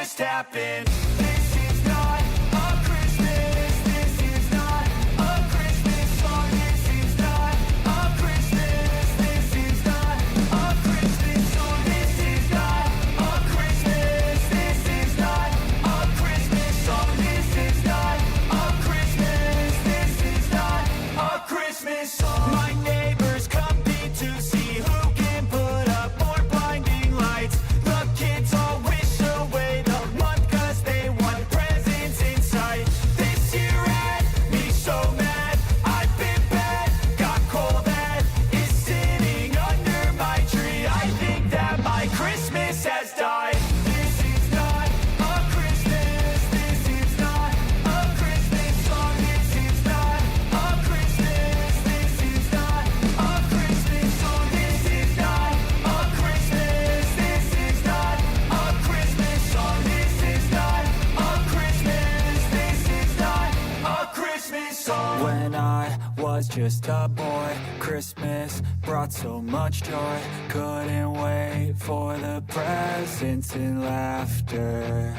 just happened. This is not a Christmas. This is not a Christmas song. This is not a Christmas. This is not a Christmas song. This is not a Christmas. This is not a Christmas song. This is not a Christmas. This is not a Christmas song. My neighbors compete to see who can put up more blinding lights. The kids all wish away the month 'cause they want presents in sight. This year had me so mad. I've been bad, got coal that is sitting under my tree. I think that my Christmas has died. This is not a Christmas. This is not a Christmas song. This is not a Christmas. This is not a Christmas song. This is not a Christmas. This is not a Christmas song. This is not a Christmas. This is not a Christmas song. When I was just a boy, Christmas brought so much joy. Couldn't wait for the presents and laughter.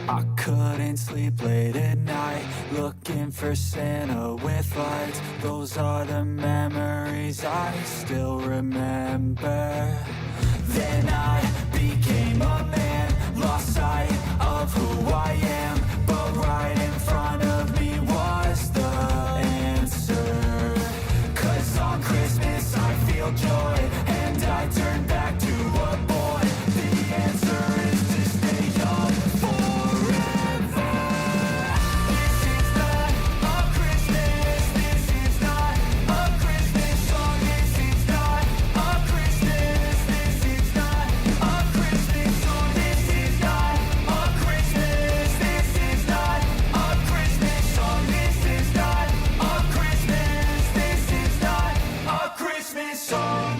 I couldn't sleep late at night, looking for Santa with lights. Those are the memories I still remember. Then I became a man, lost sight of who I am. But right in front of me was the answer. 'Cause on Christmas I feel joy, and I turn back to a boy. The answer is to stay young forever. This is not a Christmas. This is not a Christmas song. This is not a Christmas. This is not a Christmas song. This is not a Christmas. This is not a Christmas song. This is not a Christmas. This is not a Christmas song.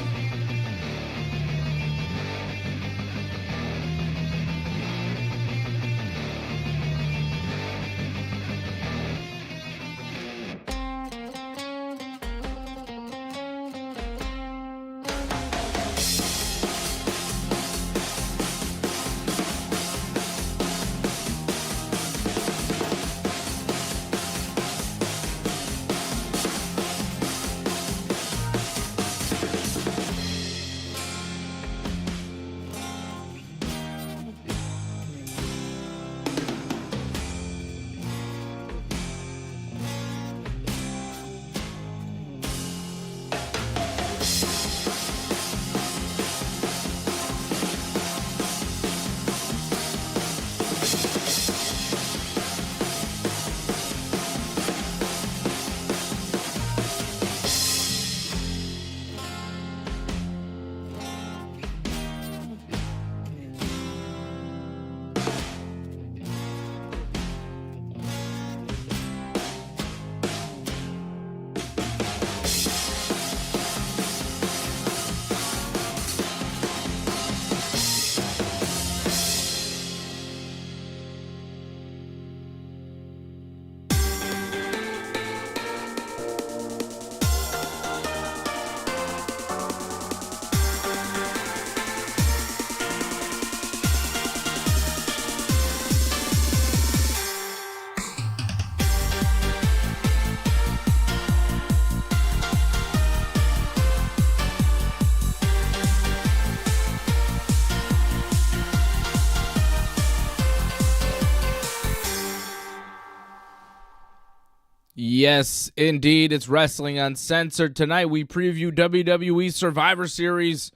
Yes, indeed. It's Wrestling Uncensored. Tonight we preview WWE Survivor Series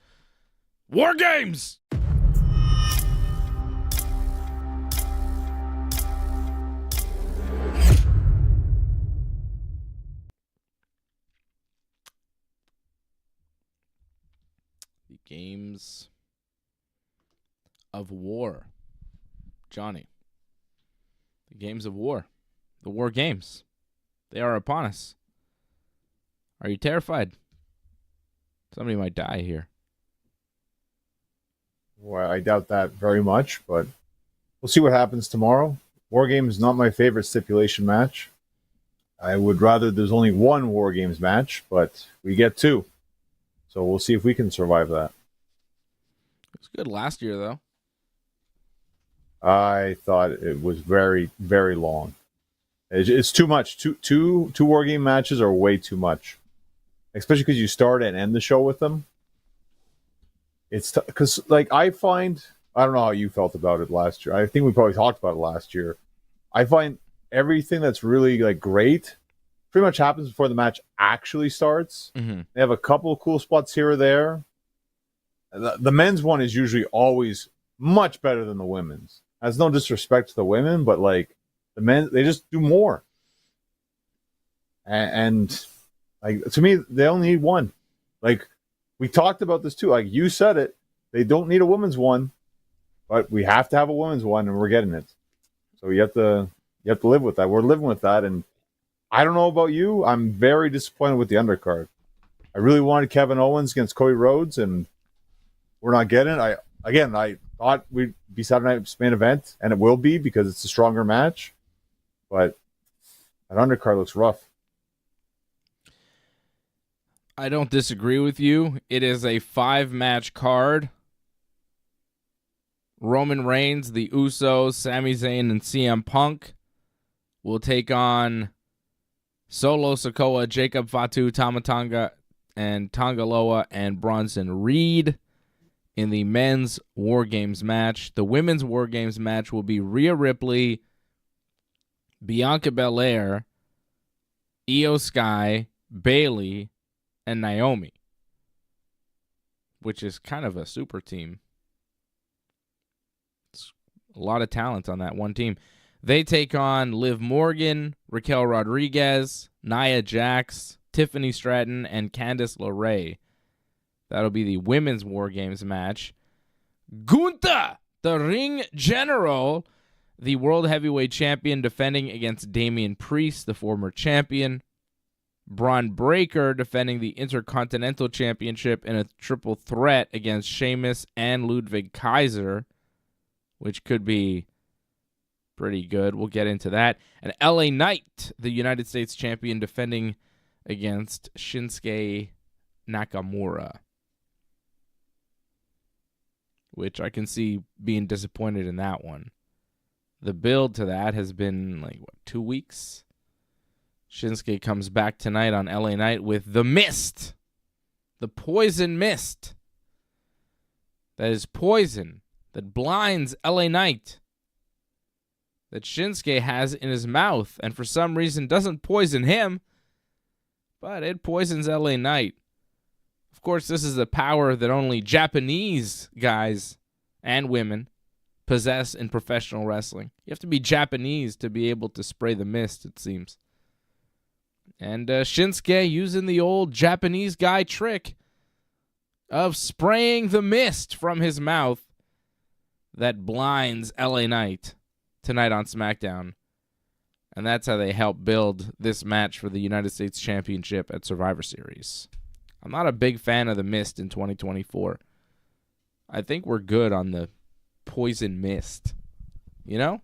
WarGames. The Games of War. Johnny. The Games of War. The War Games. They are upon us. Are you terrified? Somebody might die here. Well, I doubt that very much, but we'll see what happens tomorrow. WarGames is not my favorite stipulation match. I would rather there's only one WarGames match, but we get two. So we'll see if we can survive that. It was good last year, though. I thought it was very, very long. It's too much. Two war game matches are way too much, especially because you start and end the show with them. It's because like I don't know how you felt about it last year. I think we probably talked about it last year. I find everything that's really like great pretty much happens before the match actually starts. Mm-hmm. They have a couple of cool spots here or there. The men's one is usually always much better than the women's. That's no disrespect to the women, but like the men, they just do more. And like to me, they only need one. Like we talked about this too. Like you said it, they don't need a women's one, but we have to have a women's one, and we're getting it. So you have to live with that. We're living with that, and I don't know about you. I'm very disappointed with the undercard. I really wanted Kevin Owens against Cody Rhodes, and we're not getting it. I thought we'd be Saturday night's main event, and it will be because it's a stronger match. But that undercard looks rough. I don't disagree with you. It is a 5-match card. Roman Reigns, the Usos, Sami Zayn, and CM Punk will take on Solo Sikoa, Jacob Fatu, Tama Tonga, and Tongaloa, and Bronson Reed in the men's War Games match. The women's War Games match will be Rhea Ripley, Bianca Belair, Io Sky, Bayley, and Naomi, which is kind of a super team. It's a lot of talent on that one team. They take on Liv Morgan, Raquel Rodriguez, Nia Jax, Tiffany Stratton, and Candice LeRae. That'll be the women's War Games match. Gunther, the ring general, the world heavyweight champion, defending against Damian Priest, the former champion. Braun Breaker defending the Intercontinental Championship in a triple threat against Sheamus and Ludwig Kaiser, which could be pretty good. We'll get into that. And LA Knight, the United States champion, defending against Shinsuke Nakamura, which I can see being disappointed in that one. The build to that has been 2 weeks? Shinsuke comes back tonight on LA Knight with the mist. The poison mist. That is poison. That blinds LA Knight. That Shinsuke has in his mouth. And for some reason doesn't poison him. But it poisons LA Knight. Of course, this is a power that only Japanese guys and women possess in professional wrestling. You have to be Japanese to be able to spray the mist, it seems. And Shinsuke using the old Japanese guy trick of spraying the mist from his mouth that blinds LA Knight tonight on SmackDown. And that's how they help build this match for the United States Championship at Survivor Series. I'm not a big fan of the mist in 2024. I think we're good on the poison mist. You know?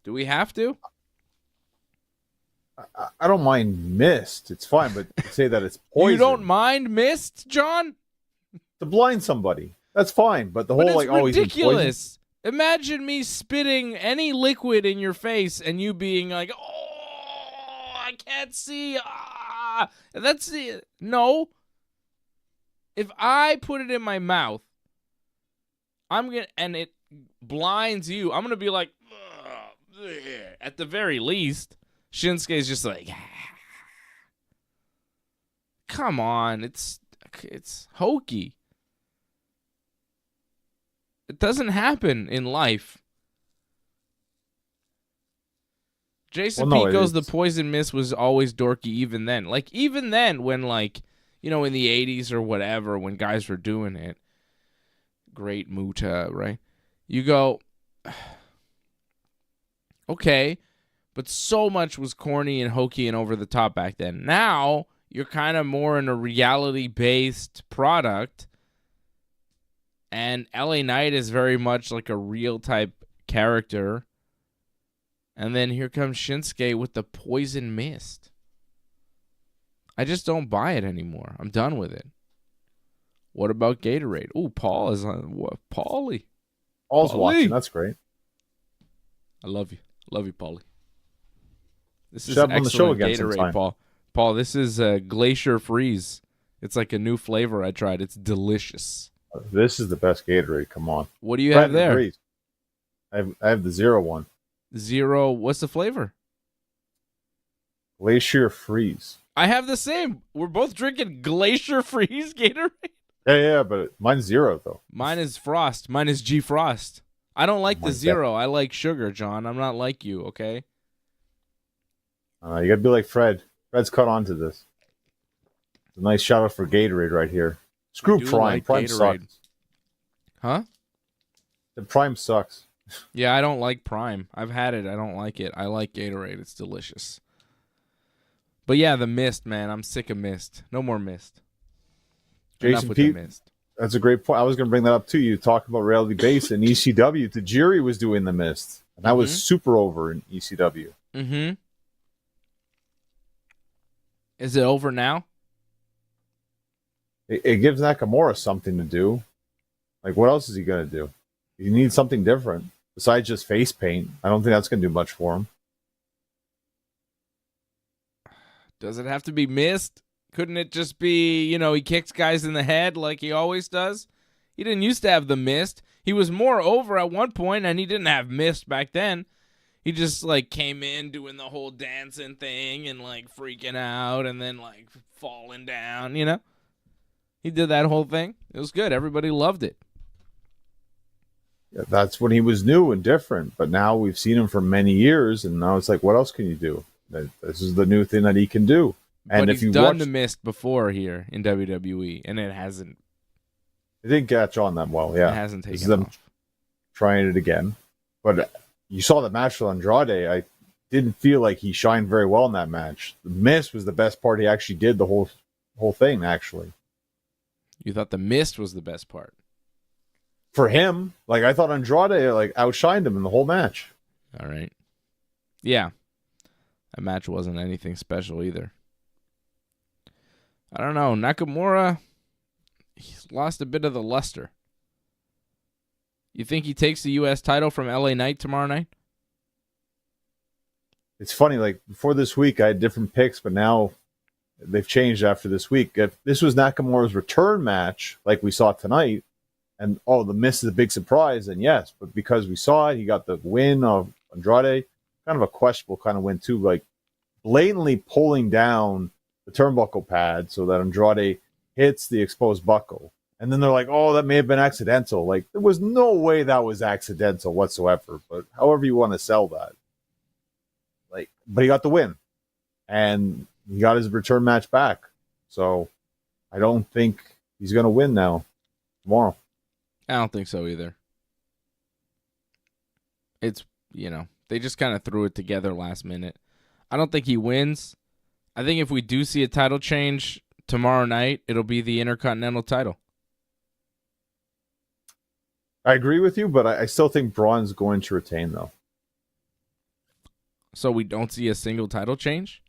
Do we have to? I don't mind mist. It's fine, but to say that it's poison. You don't mind mist, John? To blind somebody. That's fine, but the whole But it's always ridiculous. Imagine me spitting any liquid in your face and you being like, "Oh, I can't see." That's it. No. If I put it in my mouth, and it blinds you, I'm gonna be like, "Ugh." At the very least. Shinsuke's just like, come on, it's hokey. It doesn't happen in life. Jason Pico's The Poison Mist was always dorky even then. Even then when in the 80s or whatever, when guys were doing it, great Muta, right? You go, okay. But so much was corny and hokey and over the top back then. Now, you're kind of more in a reality-based product. And LA Knight is very much like a real-type character. And then here comes Shinsuke with the poison mist. I just don't buy it anymore. I'm done with it. What about Gatorade? Ooh, Paul is on. What? Paulie. Paul's Paulie. watching. That's great. I love you. Love you, Paulie. This is Should have him on the show excellent again Gatorade, sometime. Paul. Paul, this is Glacier Freeze. It's like a new flavor I tried. It's delicious. This is the best Gatorade. Come on. What do you have Brandon there? agrees. I have the 0 one. Zero. What's the flavor? Glacier Freeze. I have the same. We're both drinking Glacier Freeze Gatorade. Yeah, but mine's 0 though. Mine is Frost. Mine is G Frost. I don't like the Mine's zero. I like sugar, John. I'm not like you, okay? You got to be like Fred. Fred's caught on to this. It's a nice shout out for Gatorade right here. Screw do Prime. like Prime Gatorade. sucks. Huh? The Prime sucks. Yeah, I don't like Prime. I've had it. I don't like it. I like Gatorade. It's delicious. But yeah, the Mist, man. I'm sick of Mist. No more Mist. Enough Jason with Pete, the Mist. that's a great point. I was going to bring that up too. You talking about reality base and ECW. Tajiri was doing the Mist, and that was super over in ECW. Mm-hmm. Is it over now? It gives Nakamura something to do. Like, what else is he going to do? He needs something different besides just face paint. I don't think that's going to do much for him. Does it have to be Mist? Couldn't it just be, he kicks guys in the head like he always does? He didn't used to have the Mist. He was more over at one point, and he didn't have Mist back then. He just, came in doing the whole dancing thing and, freaking out and then, falling down, He did that whole thing. It was good. Everybody loved it. Yeah, that's when he was new and different. But now we've seen him for many years, and now it's like, what else can you do? This is the new thing that he can do. And but if he's you done watch, the Mist before here in WWE, and it hasn't. it didn't catch on that well. Yeah, It hasn't This is taken them off. trying it again. But you saw the match with Andrade. I didn't feel like he shined very well in that match. The Mist was the best part. He actually did the whole thing. Actually, You thought the Mist was the best part. for him, I thought Andrade outshined him in the whole match. All right. Yeah. That match wasn't anything special either. I don't know. Nakamura, he's lost a bit of the luster. You think he takes the U.S. title from LA Knight tomorrow night? It's funny. Before this week, I had different picks, but now they've changed after this week. If this was Nakamura's return match, like we saw tonight, and the Mist is a big surprise, then yes. But because we saw it, he got the win of Andrade. Kind of a questionable kind of win too, blatantly pulling down the turnbuckle pad so that Andrade hits the exposed buckle. And then they're like, oh, that may have been accidental. There was no way that was accidental whatsoever. But however you want to sell that. But he got the win. And he got his return match back. So I don't think he's going to win now tomorrow. I don't think so either. It's, they just kind of threw it together last minute. I don't think he wins. I think if we do see a title change tomorrow night, it'll be the Intercontinental title. I agree with you, but I still think Braun's going to retain, though. So we don't see a single title change?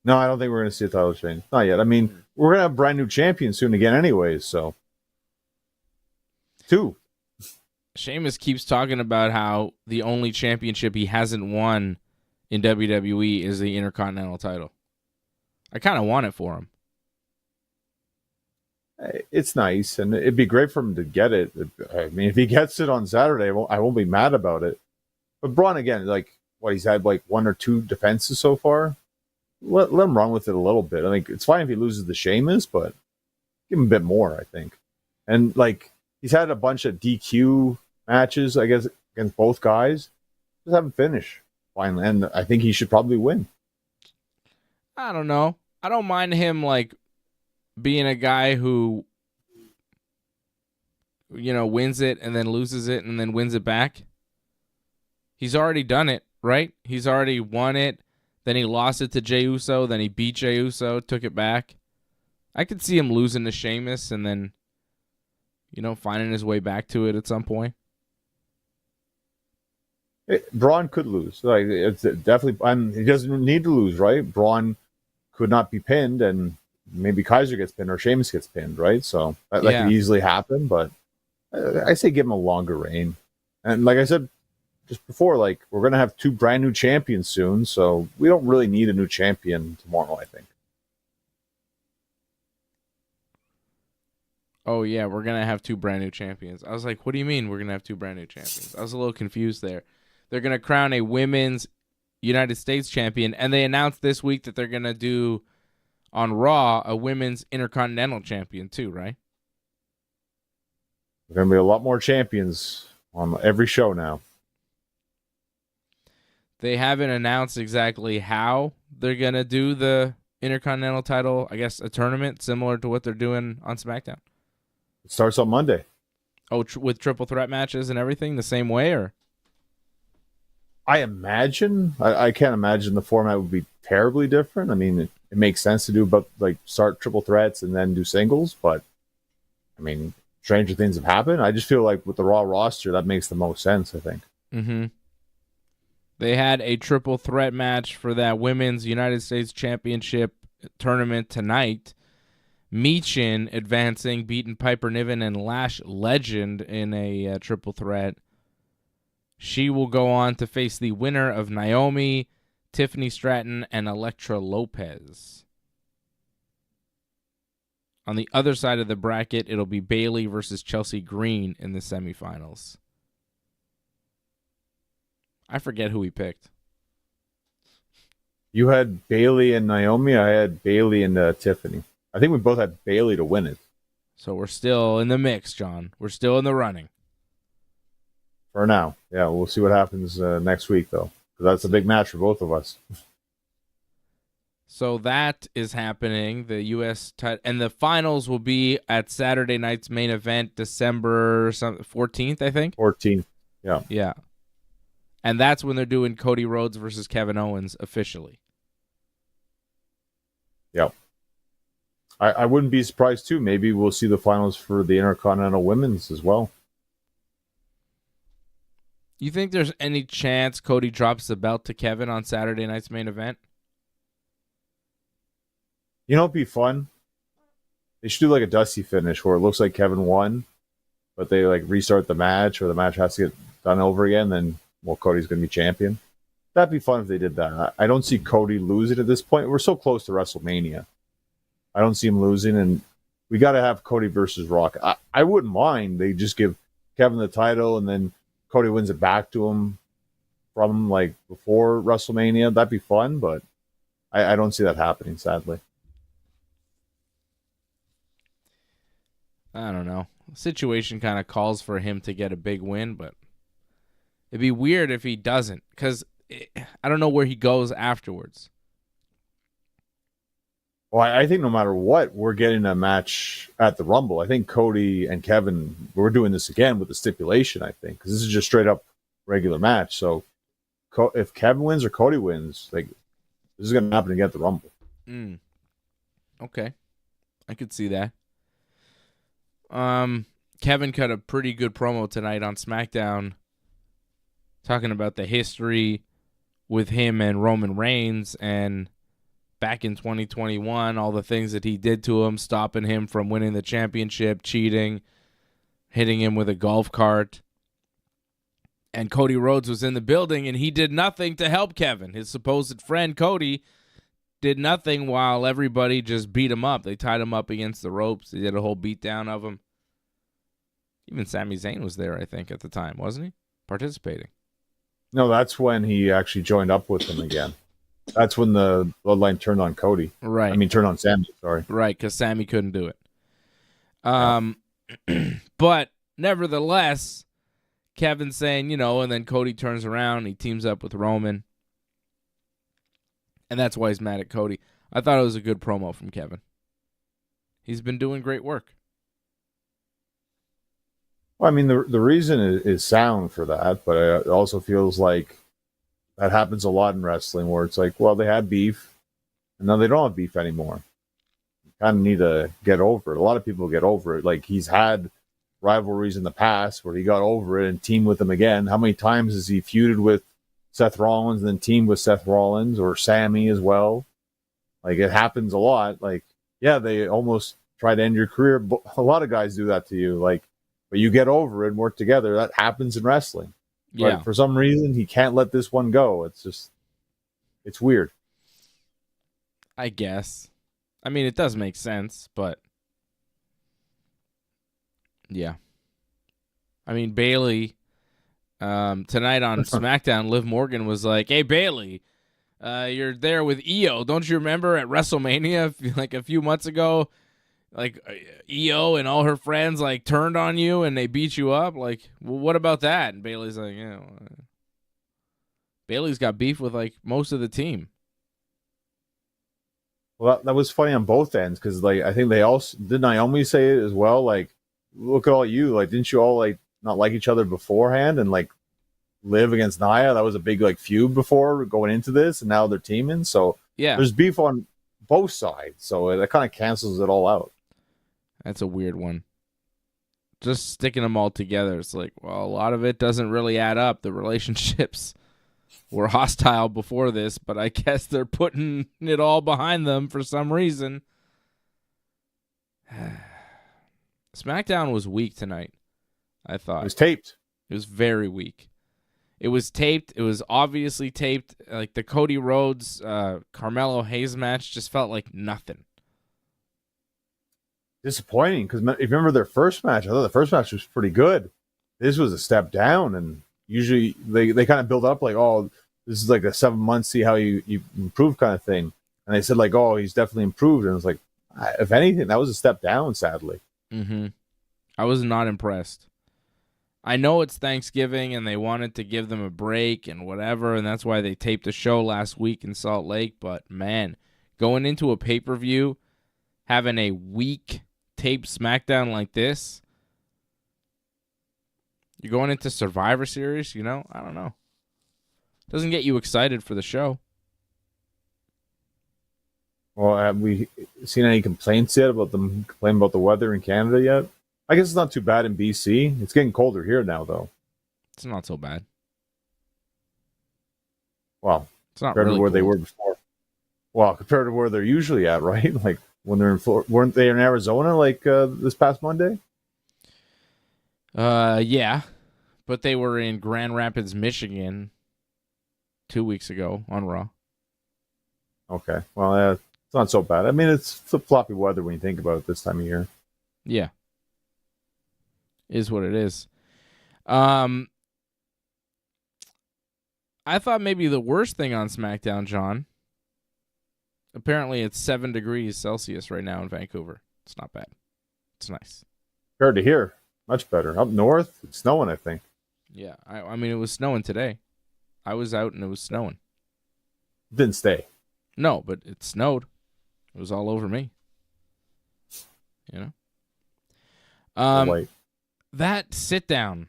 No, I don't think we're going to see a title change. Not yet. I mean, we're going to have a brand new champion soon again anyways, so. 2. Sheamus keeps talking about how the only championship he hasn't won in WWE is the Intercontinental title. I kind of want it for him. It's nice, and it'd be great for him to get it. I mean, if he gets it on Saturday, I won't be mad about it. But Braun, again, he's had 1 or 2 defenses so far. Let him run with it a little bit. I think it's fine if he loses the Sheamus, but give him a bit more, I think. And, he's had a bunch of DQ matches, I guess, against both guys. Just have him finish finally, and I think he should probably win. I don't know. I don't mind him, being a guy who, wins it and then loses it and then wins it back. He's already done it, right? He's already won it. Then he lost it to Jey Uso. Then he beat Jey Uso, took it back. I could see him losing to Sheamus and then, finding his way back to it at some point. Braun could lose. It's definitely, he doesn't need to lose, right? Braun could not be pinned, and maybe Kaiser gets pinned or Sheamus gets pinned, right? So that could easily happen, but I say give him a longer reign. And like I said just before, like we're going to have 2 brand new champions soon, so we don't really need a new champion tomorrow, I think. Oh, yeah, we're going to have 2 brand new champions. I was like, what do you mean we're going to have 2 brand new champions? I was a little confused there. They're going to crown a women's United States champion, and they announced this week that they're going to do on Raw a women's Intercontinental champion too, right? There's going to be a lot more champions on every show now. They haven't announced exactly how they're going to do the Intercontinental title, I guess a tournament similar to what they're doing on SmackDown. It starts on Monday. Oh, with triple threat matches and everything the same way, or? I imagine. I can't imagine the format would be terribly different. I mean, it makes sense to do, but like start triple threats and then do singles. But I mean, stranger things have happened. I just feel like with the Raw roster, that makes the most sense. I think. Mm-hmm. They had a triple threat match for that women's United States Championship tournament tonight. Michin advancing, beating Piper Niven and Lash Legend in a triple threat. She will go on to face the winner of Naomi, Tiffany Stratton, and Elektra Lopez. On the other side of the bracket, it'll be Bayley versus Chelsea Green in the semifinals. I forget who we picked. You had Bayley and Naomi. I had Bayley and Tiffany. I think we both had Bayley to win it. So we're still in the mix, John. We're still in the running. For now. Yeah, we'll see what happens next week, though. Because that's a big match for both of us. So that is happening. The U.S. and the finals will be at Saturday night's main event, December 14th, I think. 14th. Yeah. Yeah. And that's when they're doing Cody Rhodes versus Kevin Owens officially. Yep. I wouldn't be surprised, too. Maybe we'll see the finals for the Intercontinental Women's as well. You think there's any chance Cody drops the belt to Kevin on Saturday night's main event? You know, it'd be fun. They should do like a Dusty finish where it looks like Kevin won, but they like restart the match or the match has to get done over again. Then, well, Cody's going to be champion. That'd be fun if they did that. I don't see Cody losing at this point. We're so close to WrestleMania. I don't see him losing, and we got to have Cody versus Rock. I wouldn't mind. They just give Kevin the title, and then Cody wins it back to him from like before WrestleMania. That'd be fun, but I don't see that happening, sadly. I don't know. The situation kind of calls for him to get a big win, but it'd be weird if he doesn't, because I don't know where he goes afterwards. Well, I think no matter what, we're getting a match at the Rumble. I think Cody and Kevin, we're doing this again with the stipulation, I think, because this is just straight up regular match. So if Kevin wins or Cody wins, like this is going to happen again at the Rumble. Okay. I could see that. Kevin cut a pretty good promo tonight on SmackDown talking about the history with him and Roman Reigns and back in 2021, all the things that he did to him, stopping him from winning the championship, cheating, hitting him with a golf cart. And Cody Rhodes was in the building, and he did nothing to help Kevin. His supposed friend Cody did nothing while everybody just beat him up. They tied him up against the ropes. They did a whole beatdown of him. Even Sami Zayn was there, I think, at the time, wasn't he? Participating. No, that's when he actually joined up with him again. That's when the bloodline turned on Cody. Right. I mean, turned on Sami, sorry. Right, because Sami couldn't do it. But nevertheless, Kevin's saying, and then Cody turns around, he teams up with Roman. And that's why he's mad at Cody. I thought it was a good promo from Kevin. He's been doing great work. Well, I mean, the reason is sound for that, but it also feels like that happens a lot in wrestling where it's like, well, they had beef, and now they don't have beef anymore. You kind of need to get over it. A lot of people get over it. Like, he's had rivalries in the past where he got over it and teamed with them again. How many times has he feuded with Seth Rollins and then teamed with Seth Rollins or Sammy as well? Like, it happens a lot. Like, yeah, they almost try to end your career. But a lot of guys do that to you. Like, but you get over it and work together. That happens in wrestling. Yeah. But for some reason, he can't let this one go. It's weird. I guess. I mean, it does make sense, but yeah. I mean, Bailey, tonight on SmackDown, Liv Morgan was like, "Hey, Bailey, you're there with EO. Don't you remember at WrestleMania, like a few months ago, like EO and all her friends like turned on you and they beat you up? Like, well, what about that?" And Bailey's like, "Yeah, Bailey's got beef with like most of the team." Well, that was funny on both ends because, like, I think they also did Naomi say it as well. Like, look at all you, like, didn't you all like not like each other beforehand and like Liv against Nia? That was a big like feud before going into this, and now they're teaming. So Yeah, there's beef on both sides. So that kind of cancels it all out. that's a weird one. Just sticking them all together, it's like, well, a lot of it doesn't really add up. The relationships were hostile before this, but I guess they're putting it all behind them for some reason. SmackDown was weak tonight, I thought. It was taped. It was very weak. It was taped. It was obviously taped. Like the Cody Rhodes, Carmelo Hayes match just felt like nothing. Disappointing because if you remember their first match, I thought the first match was pretty good. This was a step down, and usually they kind of build up like, oh, this is like a 7 months, see how you improve kind of thing. And they said like, oh, he's definitely improved, and it was like, if anything, that was a step down, sadly. Mm-hmm. I was not impressed. I know it's Thanksgiving and they wanted to give them a break and whatever, and that's why they taped the show last week in Salt Lake. But man, going into a pay-per-view, having a weak taped SmackDown like this, you're going into Survivor Series, you know? I don't know. Doesn't get you excited for the show. Well, have we seen any complaints yet about them complaining about the weather in Canada yet? I guess it's not too bad in BC. It's getting colder here now, though. It's not so bad. Well, It's not compared really to where they cold. were before. Well, compared to where they're usually at, right? Like when they're in Florida, weren't they in Arizona like this past Monday? Yeah. But they were in Grand Rapids, Michigan 2 weeks ago on Raw. Okay, well, it's not so bad. I mean, it's flip-floppy weather when you think about it this time of year. Yeah. Is what it is. I thought maybe the worst thing on SmackDown, John. Apparently it's 7 degrees Celsius right now in Vancouver. It's not bad. It's nice. Compared to here, much better. Up north, it's snowing, I think. Yeah. I mean, it was snowing today. I was out and it was snowing. It didn't stay. No, but it snowed. It was all over me. You know? Light. That sit down.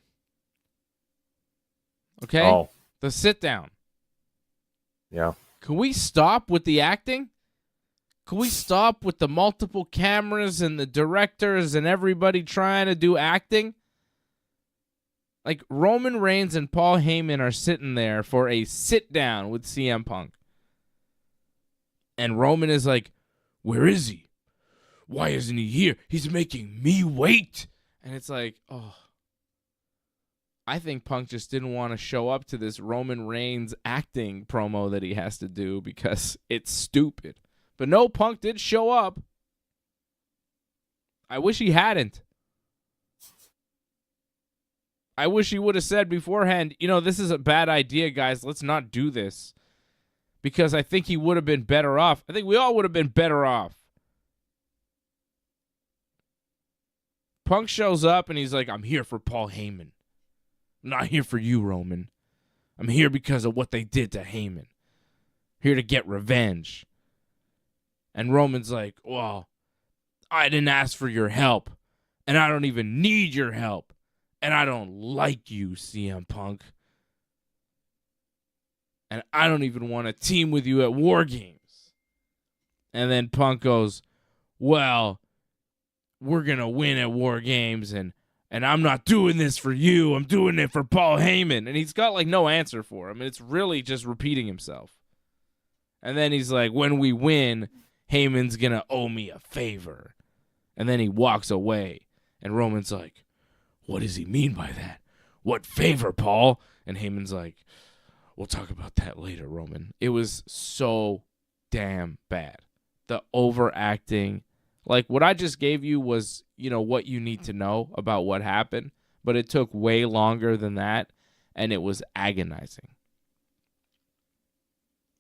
Okay? Oh, The sit down. yeah. Can we stop with the acting? Can we stop with the multiple cameras and the directors and everybody trying to do acting? Like Roman Reigns and Paul Heyman are sitting there for a sit down with CM Punk. And Roman is like, where is he? Why isn't he here? He's making me wait. And it's like, oh. I think Punk just didn't want to show up to this Roman Reigns acting promo that he has to do because it's stupid. But no, Punk did show up. I wish he hadn't. I wish he would have said beforehand, you know, this is a bad idea, guys. Let's not do this. Because I think he would have been better off. I think we all would have been better off. Punk shows up and he's like, I'm here for Paul Heyman. I'm not here for you, Roman. I'm here because of what they did to Heyman. Here to get revenge. And Roman's like, well, I didn't ask for your help. And I don't even need your help. And I don't like you, CM Punk. And I don't even want to team with you at WarGames. And then Punk goes, well, we're going to win at WarGames, and I'm not doing this for you. I'm doing it for Paul Heyman. And he's got, like, no answer for him. And it's really just repeating himself. And then he's like, when we win, Heyman's going to owe me a favor. And then he walks away. And Roman's like, what does he mean by that? What favor, Paul? And Heyman's like, we'll talk about that later, Roman. It was so damn bad. The overacting. Like, what I just gave you was, what you need to know about what happened. But it took way longer than that. And it was agonizing.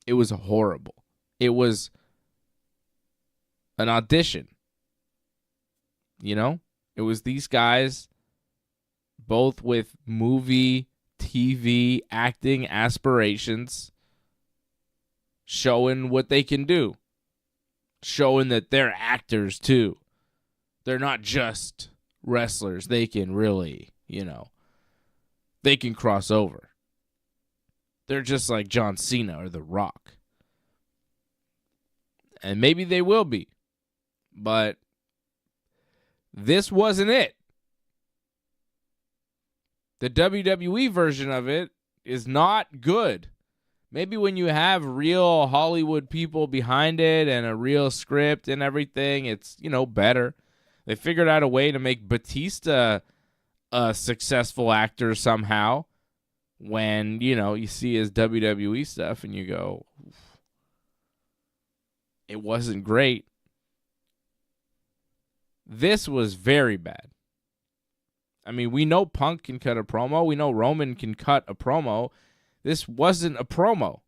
It was horrible. It was an audition. It was these guys, both with movie, TV, acting aspirations, showing what they can do. Showing that they're actors too. They're not just wrestlers. They can really, they can cross over. They're just like John Cena or The Rock. And maybe they will be. But this wasn't it. The WWE version of it is not good. Maybe when you have real Hollywood people behind it and a real script and everything, it's, better. They figured out a way to make Batista a successful actor somehow when, you see his WWE stuff and you go, it wasn't great. This was very bad. I mean, we know Punk can cut a promo. We know Roman can cut a promo. This wasn't a promo.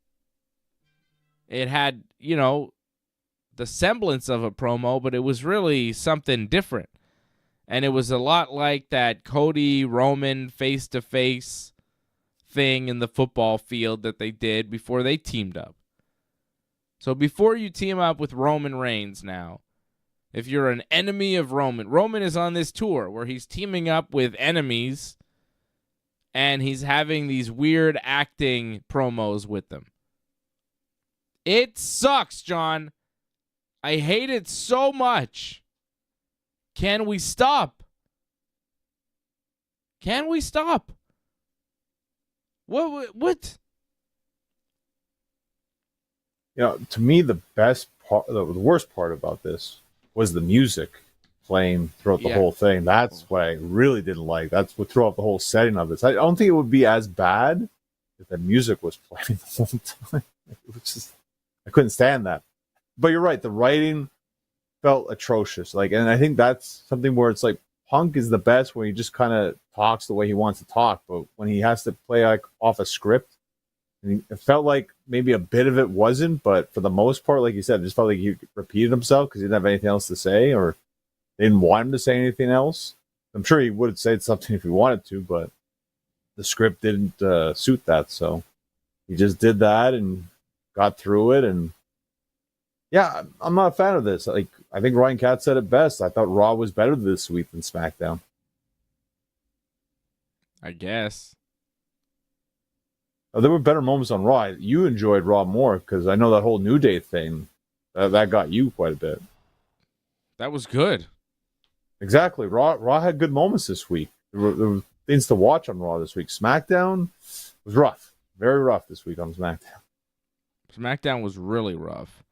It had, the semblance of a promo, but it was really something different. And it was a lot like that Cody-Roman face-to-face thing in the football field that they did before they teamed up. So before you team up with Roman Reigns now, if you're an enemy of Roman is on this tour where he's teaming up with enemies and he's having these weird acting promos with them. It sucks, John. I hate it so much. Can we stop? Can we stop? What? To me, the best part, the worst part about this was the music playing throughout the whole thing. That's what I really didn't like. That's what threw off the whole setting of this. I don't think it would be as bad if the music was playing the whole time. It was just, I couldn't stand that. But you're right. The writing felt atrocious. And I think that's something where it's like Punk is the best when he just kind of talks the way he wants to talk. But when he has to play off a script, and it felt like maybe a bit of it wasn't, but for the most part, like you said, it just felt like he repeated himself because he didn't have anything else to say, or they didn't want him to say anything else. I'm sure he would have said something if he wanted to, but the script didn't suit that. So he just did that and got through it. And yeah, I'm not a fan of this. I think Ryan Katz said it best. I thought Raw was better this week than SmackDown. I guess. There were better moments on Raw. You enjoyed Raw more because I know that whole New Day thing, that got you quite a bit. That was good. Exactly. Raw had good moments this week. There were things to watch on Raw this week. SmackDown was rough. Very rough this week on SmackDown. SmackDown was really rough.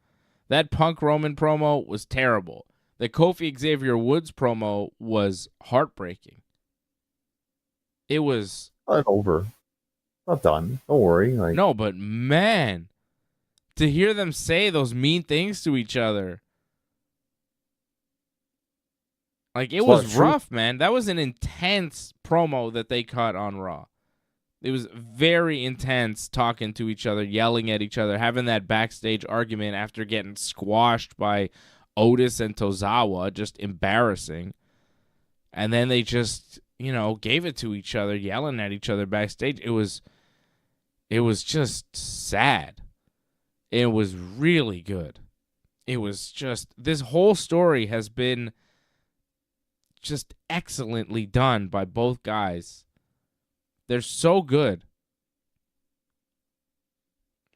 That Punk Roman promo was terrible. The Kofi Xavier Woods promo was heartbreaking. It was... Not over. Not done. Don't worry. No, but man, to hear them say those mean things to each other. It was rough, man. That was an intense promo that they cut on Raw. It was very intense talking to each other, yelling at each other, having that backstage argument after getting squashed by Otis and Tozawa, just embarrassing. And then they just, gave it to each other, yelling at each other backstage. It was just sad. It was really good. It was just, this whole story has been just excellently done by both guys. They're so good.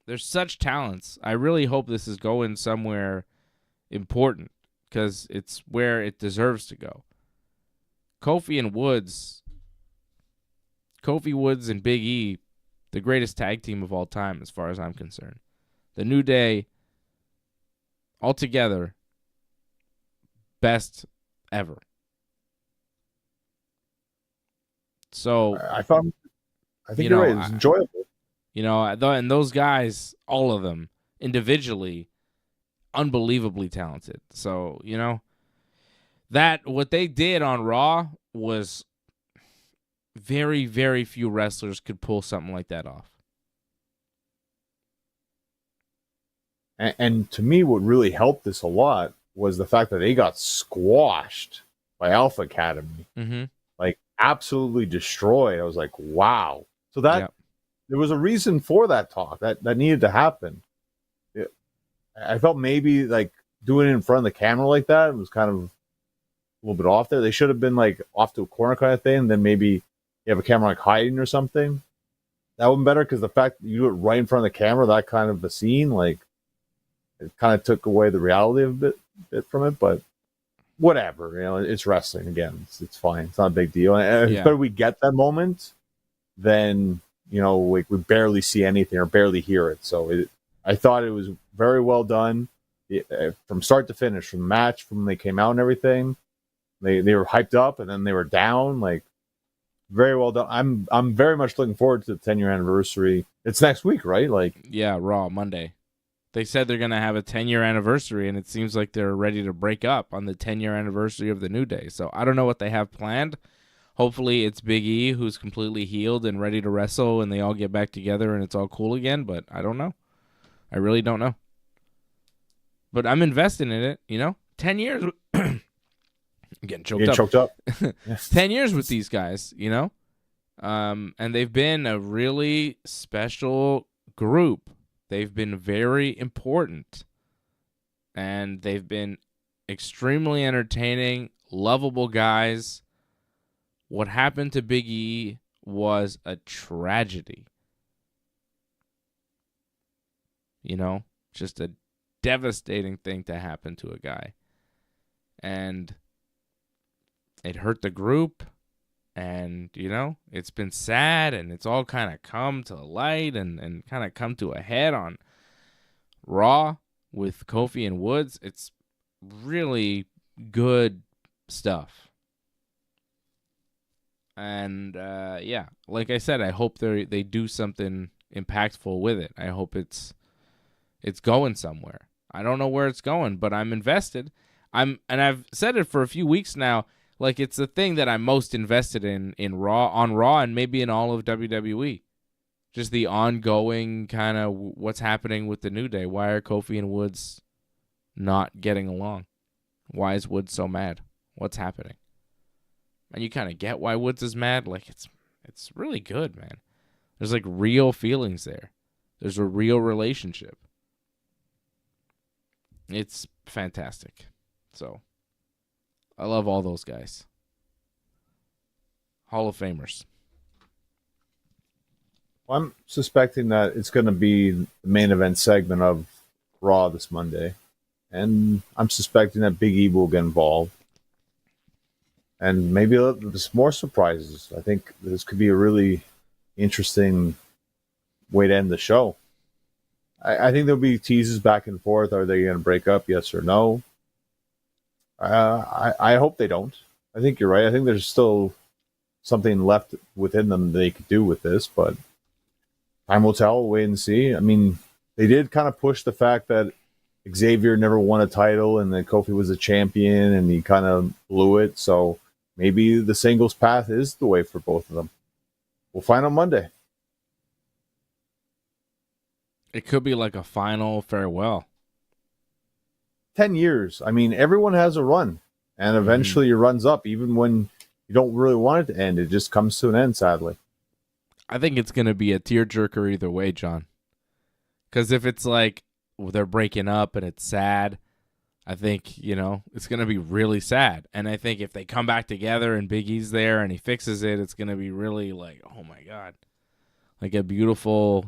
They're such talents. I really hope this is going somewhere important because it's where it deserves to go. Kofi Woods and Big E, the greatest tag team of all time as far as I'm concerned. The New Day, altogether, best ever. So, I thought, I think You you're know, right. It was enjoyable. and those guys, all of them individually, unbelievably talented. So, that what they did on Raw was very, very few wrestlers could pull something like that off. And to me, what really helped this a lot was the fact that they got squashed by Alpha Academy, Mm-hmm. like absolutely destroyed. I was like, wow. So that Yep. there was a reason for that talk that needed to happen. I felt maybe like doing it in front of the camera like that was kind of a little bit off there. They should have been like off to a corner kind of thing, and then maybe you have a camera like hiding or something. That would be better because the fact that you do it right in front of the camera, that kind of a scene, like it kind of took away the reality of bit from it. But whatever, it's wrestling again. It's fine. It's not a big deal. And Yeah. it's better we get that moment than like we barely see anything or barely hear it. So I thought it was very well done from start to finish, from the match, from when they came out and everything. They were hyped up and then they were down. Like very well done. I'm very much looking forward to the 10-year anniversary. It's next week, right? Like Yeah, Raw Monday. They said they're going to have a 10-year anniversary, and it seems like they're ready to break up on the 10-year anniversary of the New Day. So I don't know what they have planned. Hopefully it's Big E who's completely healed and ready to wrestle, and they all get back together and it's all cool again, but I don't know. I really don't know. But I'm invested in it, 10 years. I'm getting choked up. 10 years with these guys, and they've been a really special group. They've been very important, and they've been extremely entertaining, lovable guys. What happened to Big E was a tragedy. Just a devastating thing to happen to a guy. And it hurt the group, and, it's been sad, and it's all kind of come to light and kind of come to a head on Raw with Kofi and Woods. It's really good stuff. And, like I said, I hope they do something impactful with it. I hope it's going somewhere. I don't know where it's going, but I'm invested. And I've said it for a few weeks now. Like, it's the thing that I'm most invested in Raw, and maybe in all of WWE. Just the ongoing kind of what's happening with the New Day. Why are Kofi and Woods not getting along? Why is Woods so mad? What's happening? And you kind of get why Woods is mad. Like, it's really good, man. There's like real feelings there. There's a real relationship. It's fantastic. So, I love all those guys. Hall of Famers. Well, I'm suspecting that it's going to be the main event segment of Raw this Monday. And I'm suspecting that Big E will get involved. And maybe there's more surprises. I think this could be a really interesting way to end the show. I think there'll be teases back and forth. Are they going to break up? Yes or no? I hope they don't. I think you're right. I think there's still something left within them they could do with this, but time will tell. We'll wait and see. I mean, they did kind of push the fact that Xavier never won a title and that Kofi was a champion and he kind of blew it. So maybe the singles path is the way for both of them. We'll find on Monday. It could be like a final farewell. 10 years. I mean, everyone has a run, and eventually your run's up, even when you don't really want it to end. It just comes to an end, sadly. I think it's going to be a tearjerker either way, John. Because if it's like they're breaking up and it's sad, I think, it's going to be really sad. And I think if they come back together and Big E's there and he fixes it, it's going to be really like, oh my God. Like a beautiful,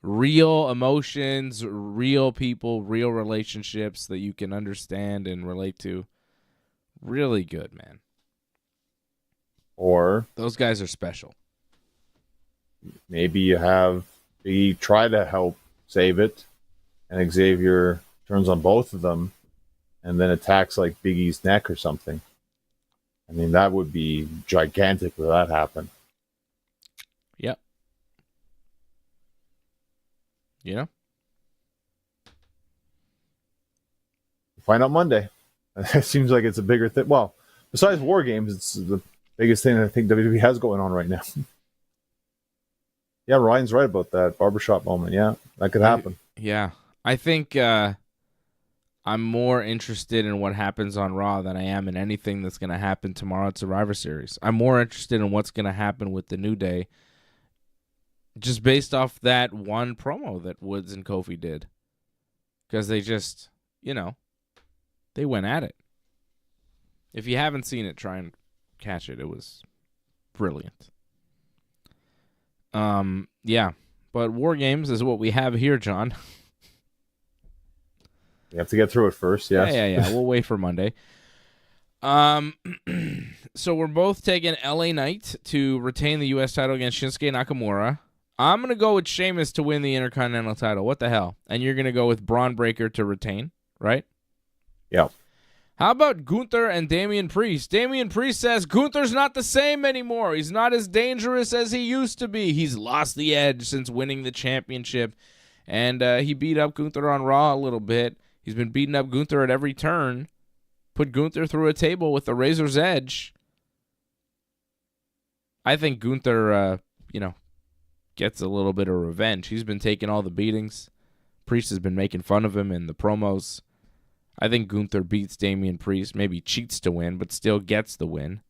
real emotions, real people, real relationships that you can understand and relate to. Really good, man. Or those guys are special. Maybe you have Biggie try to help save it, and Xavier turns on both of them and then attacks like Biggie's neck or something. I mean, that would be gigantic if that happened. Yep. You know? Find out Monday. It seems like it's a bigger thing. Well, besides War Games, it's the biggest thing I think WWE has going on right now. Yeah, Ryan's right about that barbershop moment. Yeah, that could happen. Yeah. I think I'm more interested in what happens on Raw than I am in anything that's going to happen tomorrow at Survivor Series. I'm more interested in what's going to happen with the New Day just based off that one promo that Woods and Kofi did. Because they just, they went at it. If you haven't seen it, try and catch it. It was brilliant. Yeah. But War Games is what we have here, John. You have to get through it first, yes. Yeah. We'll wait for Monday. So we're both taking LA Knight to retain the U.S. title against Shinsuke Nakamura. I'm going to go with Sheamus to win the Intercontinental title. What the hell? And you're going to go with Braun Breaker to retain, right? Yeah. How about Gunther and Damian Priest? Damian Priest says Gunther's not the same anymore. He's not as dangerous as he used to be. He's lost the edge since winning the championship. And he beat up Gunther on Raw a little bit. He's been beating up Gunther at every turn. Put Gunther through a table with the razor's edge. I think Gunther, gets a little bit of revenge. He's been taking all the beatings. Priest has been making fun of him in the promos. I think Gunther beats Damian Priest, maybe cheats to win, but still gets the win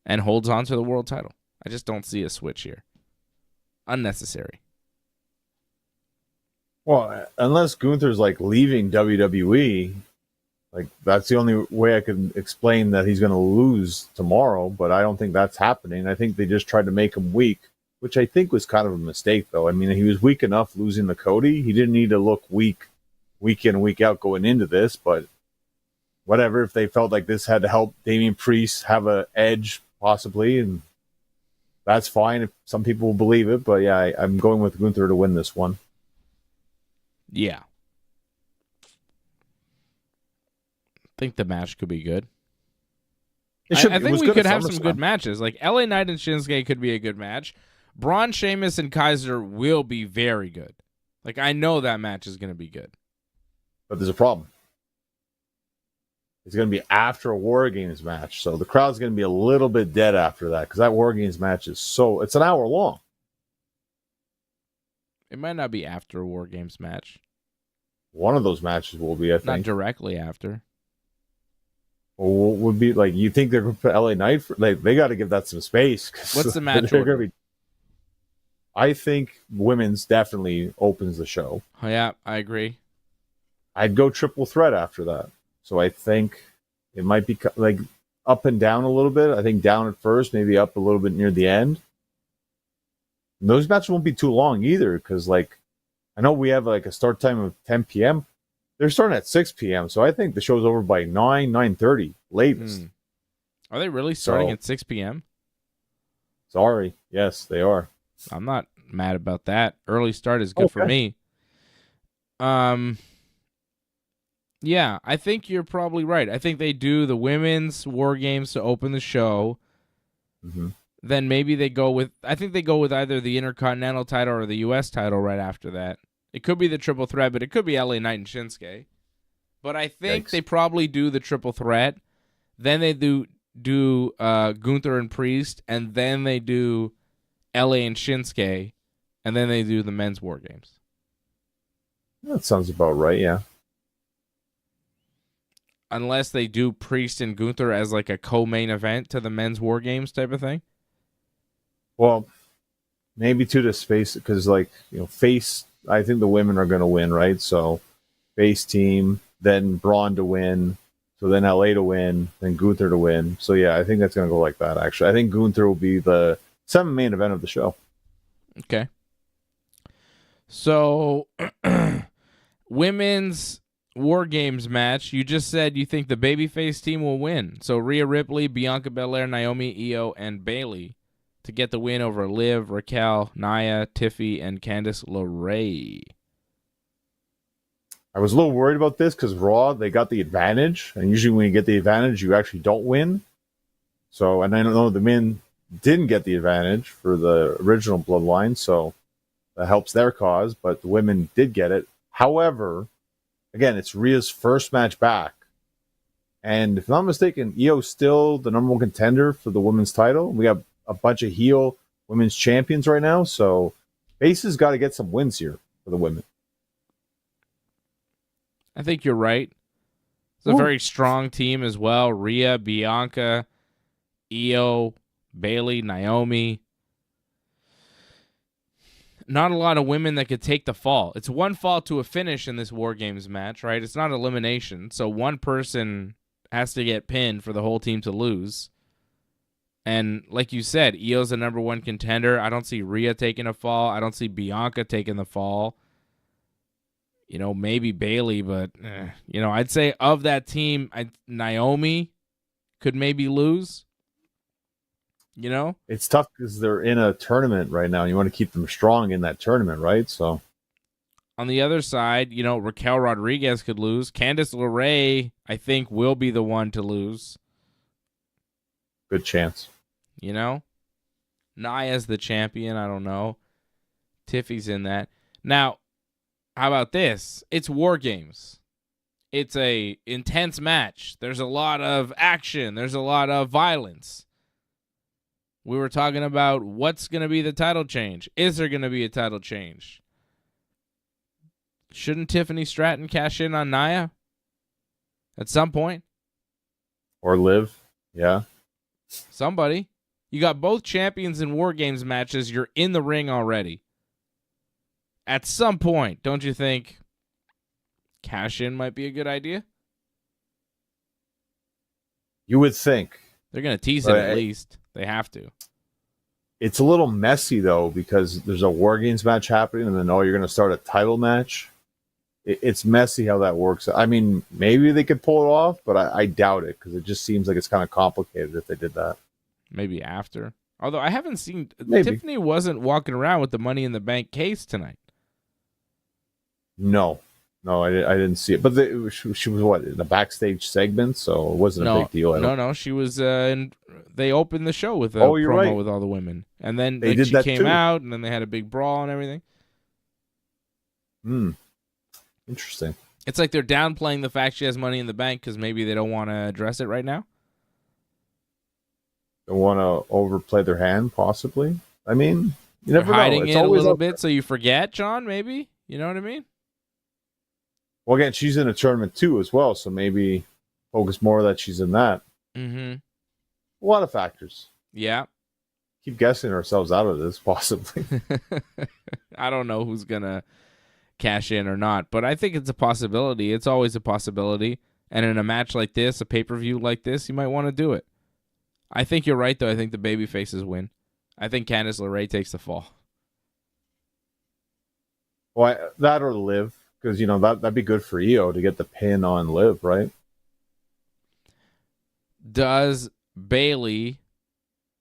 and holds on to the world title. I just don't see a switch here. Unnecessary. Well, unless Gunther's leaving WWE, that's the only way I can explain that he's going to lose tomorrow, but I don't think that's happening. I think they just tried to make him weak, which I think was kind of a mistake, though. I mean, he was weak enough losing to Cody. He didn't need to look weak in, week out going into this, but whatever. If they felt like this had to help Damian Priest have an edge, possibly, and that's fine if some people will believe it, but yeah, I'm going with Gunther to win this one. Yeah. I think the match could be good. I think we could have some good matches. LA Knight and Shinsuke could be a good match. Braun, Sheamus, and Kaiser will be very good. I know that match is going to be good. But there's a problem. It's going to be after a War Games match, so the crowd's going to be a little bit dead after that, because that War Games match it's an hour long. It might not be after a War Games match. One of those matches will be, I think. Not directly after. Or would be you think they're going to put LA Knight for, they got to give that some space. What's the match order? I think women's definitely opens the show. Oh, yeah, I agree. I'd go triple threat after that. So I think it might be up and down a little bit. I think down at first, maybe up a little bit near the end. And those matches won't be too long either, because I know we have a start time of 10 p.m. They're starting at 6 p.m., so I think the show's over by 9:30 latest. Are they really starting at 6 p.m.? Sorry. Yes, they are. I'm not mad about that. Early start is good for me. Yeah, I think you're probably right. I think they do the women's War Games to open the show. Mm-hmm. Then maybe they go with either the Intercontinental title or the U.S. title right after that. It could be the triple threat, but it could be LA Knight and Shinsuke. But I think they probably do the triple threat. Then they do Gunther and Priest, and then they do LA and Shinsuke, and then they do the men's War Games. That sounds about right, yeah. Unless they do Priest and Gunther as a co-main event to the men's War Games type of thing. Well, maybe to the space, because face, I think the women are going to win, right? So face team, then Braun to win, so then LA to win, then Gunther to win. So yeah, I think that's going to go like that, actually. I think Gunther will be the main event of the show. Okay. So, women's War Games match, you just said you think the babyface team will win. So Rhea Ripley, Bianca Belair, Naomi, Io, and Bayley to get the win over Liv, Raquel, Nia, Tiffy, and Candice LeRae. I was a little worried about this because Raw, they got the advantage. And usually when you get the advantage, you actually don't win. So, and I don't know, the men didn't get the advantage for the original bloodline, so that helps their cause, but the women did get it. However, again, it's Rhea's first match back. And if I'm not mistaken, Io's still the number one contender for the women's title. We have a bunch of heel women's champions right now, so Base has got to get some wins here for the women. I think you're right. It's a very strong team as well. Rhea, Bianca, Io, Bailey, Naomi. Not a lot of women that could take the fall. It's one fall to a finish in this War Games match, right? It's not elimination. So one person has to get pinned for the whole team to lose. And like you said, Io's the number one contender. I don't see Rhea taking a fall. I don't see Bianca taking the fall. You know, maybe Bailey, but, I'd say of that team, Naomi could maybe lose. You know? It's tough because they're in a tournament right now. And you want to keep them strong in that tournament, right? So on the other side, Raquel Rodriguez could lose. Candice LeRae, I think, will be the one to lose. good chance. Naya's the champion. I don't know. Tiffy's in that. Now, how about this? It's War Games. It's a intense match. There's a lot of action. There's a lot of violence. We were talking about what's going to be the title change. Is there going to be a title change? Shouldn't Tiffany Stratton cash in on Nia at some point? Or Liv, yeah. Somebody. You got both champions in War Games matches. You're in the ring already. At some point, don't you think cash in might be a good idea? You would think. They're going to tease it at least. They have to. It's a little messy, though, because there's a War Games match happening, and then, you're going to start a title match. It's messy how that works. I mean, maybe they could pull it off, but I doubt it, because it just seems like it's kind of complicated if they did that. Maybe after. Although I haven't seen... Maybe. Tiffany wasn't walking around with the Money in the Bank case tonight. No, I didn't see it. But she was, what, in a backstage segment, so it wasn't a big deal. No. She was they opened the show with a you're promo right. with all the women. And then They she came out, and then they had a big brawl and everything. Interesting. It's like they're downplaying the fact she has Money in the Bank because maybe they don't want to address it right now. They want to overplay their hand, possibly. I mean, you never They're hiding know. It's it a always little up bit there. so you forget, John, maybe? You know what I mean? Well, again, she's in a tournament too as well, so maybe focus more that she's in that. Mm-hmm. A lot of factors. Yeah. Keep guessing ourselves out of this, possibly. I don't know who's going to cash in or not, but I think it's a possibility. It's always a possibility. And in a match like this, a pay-per-view like this, you might want to do it. I think you're right, though. I think the baby faces win. I think Candice LeRae takes the fall. Well, that or Liv, because, that'd be good for Io to get the pin on Liv, right? Does Bailey...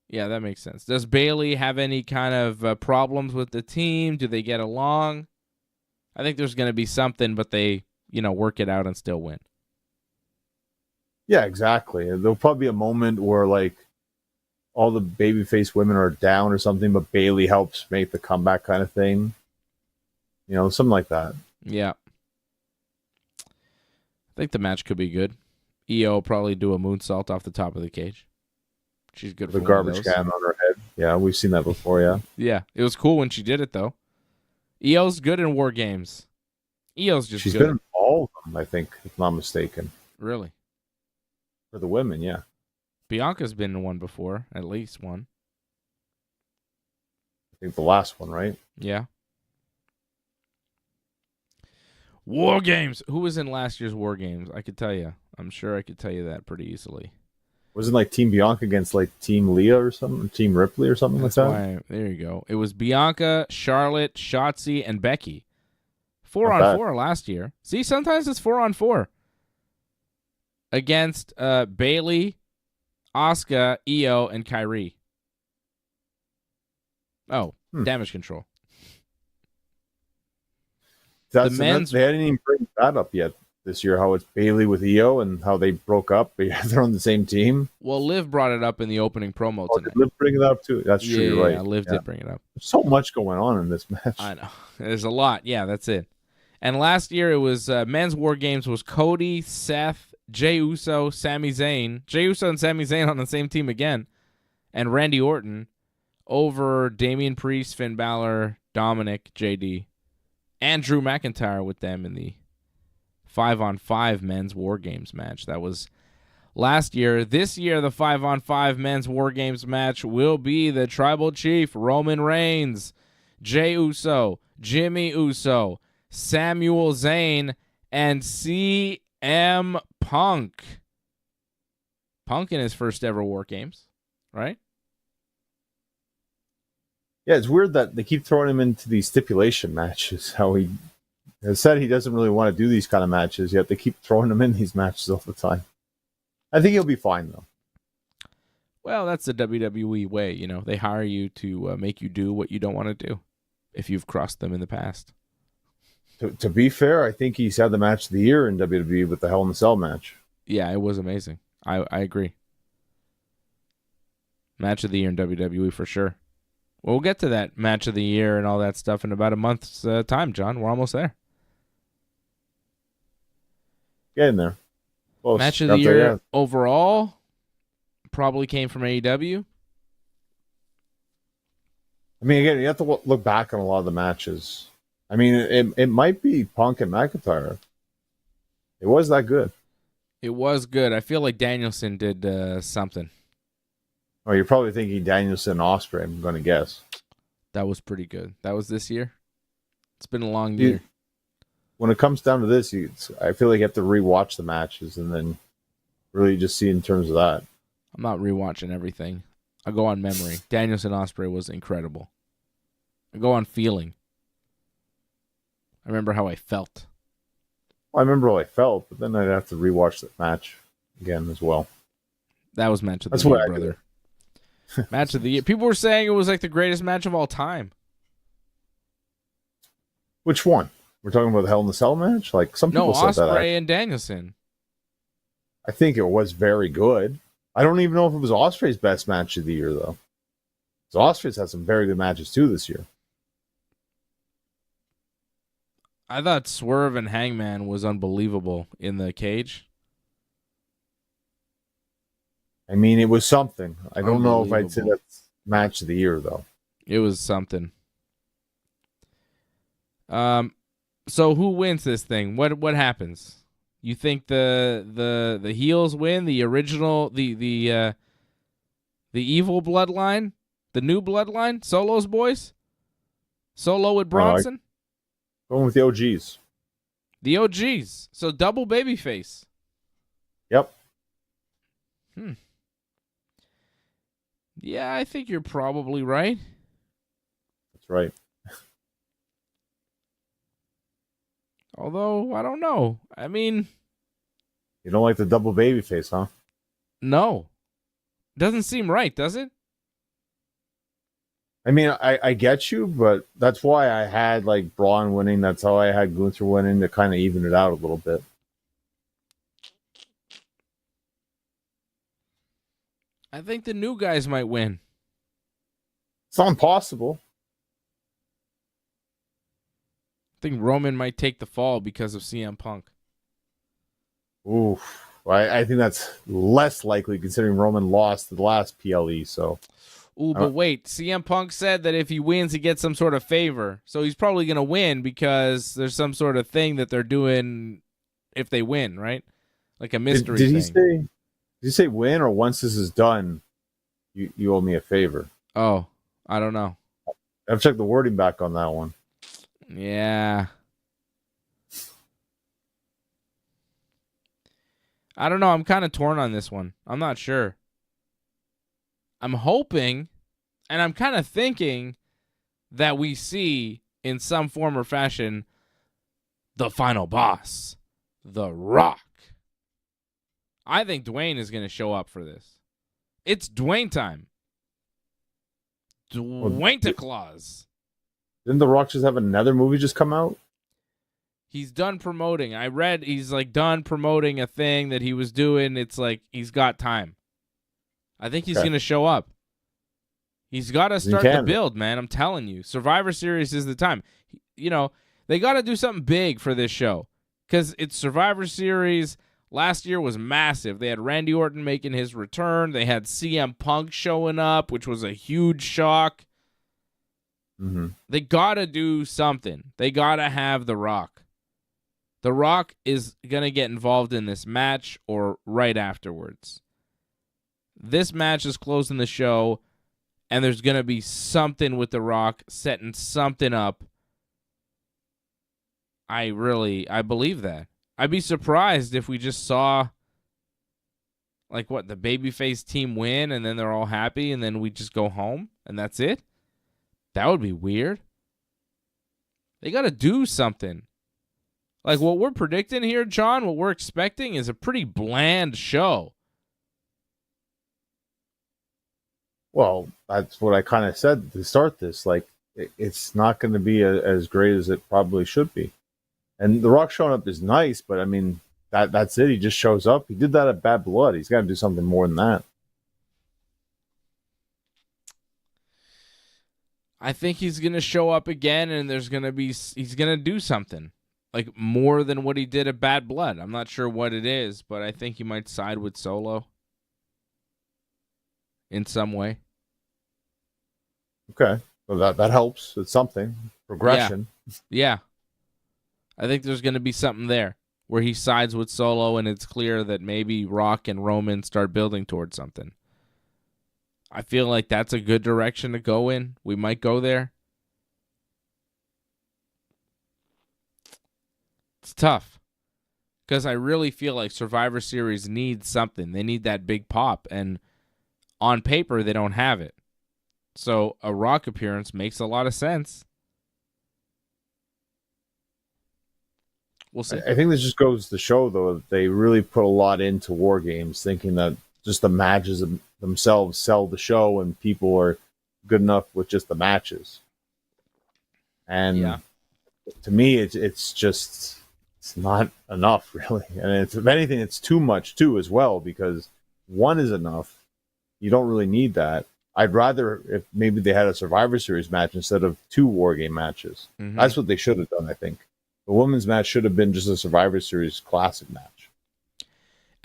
Yeah, that makes sense. Does Bailey have any kind of problems with the team? Do they get along? I think there's going to be something, but they, work it out and still win. Yeah, exactly. There'll probably be a moment where, all the babyface women are down or something, but Bailey helps make the comeback kind of thing. Something like that. Yeah. I think the match could be good. Io will probably do a moonsault off the top of the cage. She's good for The one of garbage those. can on her head. Yeah, we've seen that before, yeah. Yeah, it was cool when she did it, though. Io's good in War Games. Io's just She's good. been in all of them, I think, if I'm not mistaken. Really? For the women, yeah. Bianca's been in one before, at least one. I think the last one, right? Yeah. War Games. Who was in last year's War Games? I could tell you. I'm sure I could tell you that pretty easily. Wasn't Team Bianca against Team Leah or something? Team Ripley or something like that? There you go. It was Bianca, Charlotte, Shotzi, and Becky. 4 Not on bad. 4 last year. See, sometimes it's 4 on 4. Against Bailey, Asuka, Io, and Kyrie. Oh, Damage Control. They hadn't even bring that up yet. this year, how it's Bailey with Io and how they broke up, but yeah, they're on the same team. Well, Liv brought it up in the opening promo Oh, tonight. did Liv bring it up too? That's true. You're right. Yeah, Liv did bring it up. There's so much going on in this match. I know. There's a lot. Yeah, that's it. And last year it was men's War Games was Cody, Seth, Jey Uso, Sami Zayn. Jey Uso and Sami Zayn on the same team again. And Randy Orton over Damian Priest, Finn Balor, Dominic, JD, and Drew McIntyre with them in the 5-on-5 men's War Games match. That was last year. This year, the 5-on-5 men's War Games match will be the Tribal Chief, Roman Reigns, Jey Uso, Jimmy Uso, Samuel Zayn, and CM Punk. Punk in his first ever War Games, right? Yeah, it's weird that they keep throwing him into these stipulation matches. How he has said he doesn't really want to do these kind of matches, yet they keep throwing him in these matches all the time. I think he'll be fine, though. Well, that's the WWE way. You know, they hire you to make you do what you don't want to do if you've crossed them in the past. To be fair, I think he's had the match of the year in WWE with the Hell in a Cell match. Yeah, it was amazing. I agree. Match of the year in WWE for sure. Well, we'll get to that match of the year and all that stuff in about a month's time, John. We're almost there. Get in there. Close. Match of the year overall probably came from AEW. I mean, again, you have to look back on a lot of the matches. I mean, it might be Punk and McIntyre. It was that good. It was good. I feel like Danielson did something. Oh, you're probably thinking Danielson and Ospreay, I'm going to guess. That was pretty good. That was this year. It's been a long year. When it comes down to this, I feel like you have to rewatch the matches and then really just see in terms of that. I'm not rewatching everything. I go on memory. Danielson Ospreay was incredible. I go on feeling. I remember how I felt. Well, I remember how I felt, but then I'd have to rewatch the match again as well. That was match of the year, brother. Match of the year. People were saying it was like the greatest match of all time. Which one? We're talking about the Hell in the Cell match? Like some people said that. Ospreay and Danielson. I think it was very good. I don't even know if it was Ospreay's best match of the year, though. Because Ospreay's had some very good matches, too, this year. I thought Swerve and Hangman was unbelievable in the cage. I mean, it was something. I don't know if I'd say that's match of the year, though. It was something. So who wins this thing? What happens? You think the heels win? The original, the evil bloodline, the new bloodline, Solo's boys, Solo with Bronson, Going with the OGs. the OGs. So double babyface. Yep. Yeah, I think you're probably right. That's right. Although, I don't know. I mean... You don't like the double babyface, huh? No. Doesn't seem right, does it? I mean, I get you, but that's why I had, like, Braun winning. That's how I had Gunther winning to kind of even it out a little bit. I think the new guys might win. It's not impossible. I think Roman might take the fall because of CM Punk. Oof. I think that's less likely considering Roman lost the last PLE, so... Ooh, but wait. CM Punk said that if he wins, he gets some sort of favor. So he's probably going to win because there's some sort of thing that they're doing if they win, right? Like a mystery thing. Did he say win or once this is done, you owe me a favor? Oh, I don't know. I've checked the wording back on that one. Yeah. I don't know. I'm kind of torn on this one. I'm not sure. I'm hoping, and I'm kind of thinking that we see in some form or fashion the final boss, The Rock. I think Dwayne is going to show up for this. It's Dwayne time. Dwayne to Claus. Didn't The Rock just have another movie just come out? He's done promoting. I read he's like done promoting a thing that he was doing. It's like he's got time. I think he's going to show up. He's got to start the build, man. I'm telling you. Survivor Series is the time. You know, they got to do something big for this show because it's Survivor Series. Last year was massive. They had Randy Orton making his return. They had CM Punk showing up, which was a huge shock. Mm-hmm. They got to do something. They got to have The Rock. The Rock is going to get involved in this match or right afterwards. This match is closing the show, and there's going to be something with The Rock setting something up. I believe that. I'd be surprised if we just saw, like, what, the babyface team win, and then they're all happy, and then we just go home, and that's it? That would be weird. They got to do something. Like, what we're predicting here, John, what we're expecting is a pretty bland show. Well, that's what I kind of said to start this. Like, it's not going to be as great as it probably should be. And The Rock showing up is nice, but I mean, that's it. He just shows up. He did that at Bad Blood. He's got to do something more than that. I think he's going to show up again, and he's going to do something. Like, more than what he did at Bad Blood. I'm not sure what it is, but I think he might side with Solo in some way. Okay. Well, that helps. It's something. Progression. Yeah. I think there's going to be something there where he sides with Solo, and it's clear that maybe Rock and Roman start building towards something. I feel like that's a good direction to go in. We might go there. It's tough because I really feel like Survivor Series needs something. They need that big pop, and on paper, they don't have it. So a Rock appearance makes a lot of sense. We'll see. I think this just goes to show, though, that they really put a lot into WarGames, thinking that just the matches themselves sell the show and people are good enough with just the matches. And to me, it's not enough, really. And if anything, it's too much, too, as well, because one is enough. You don't really need that. I'd rather if maybe they had a Survivor Series match instead of 2 WarGame matches. Mm-hmm. That's what they should have done, I think. The women's match should have been just a Survivor Series classic match.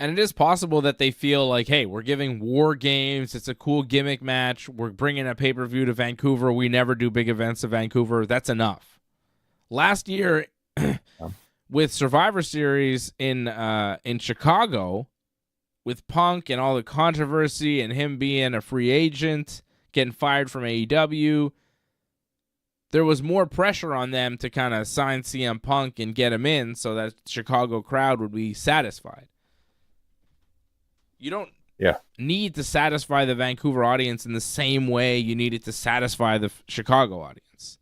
And it is possible that they feel like, hey, we're giving WarGames. It's a cool gimmick match. We're bringing a pay-per-view to Vancouver. We never do big events to Vancouver. That's enough. Last year, with Survivor Series in Chicago, with Punk and all the controversy and him being a free agent, getting fired from AEW, there was more pressure on them to kind of sign CM Punk and get him in so that Chicago crowd would be satisfied. You don't need to satisfy the Vancouver audience in the same way you needed to satisfy the Chicago audience.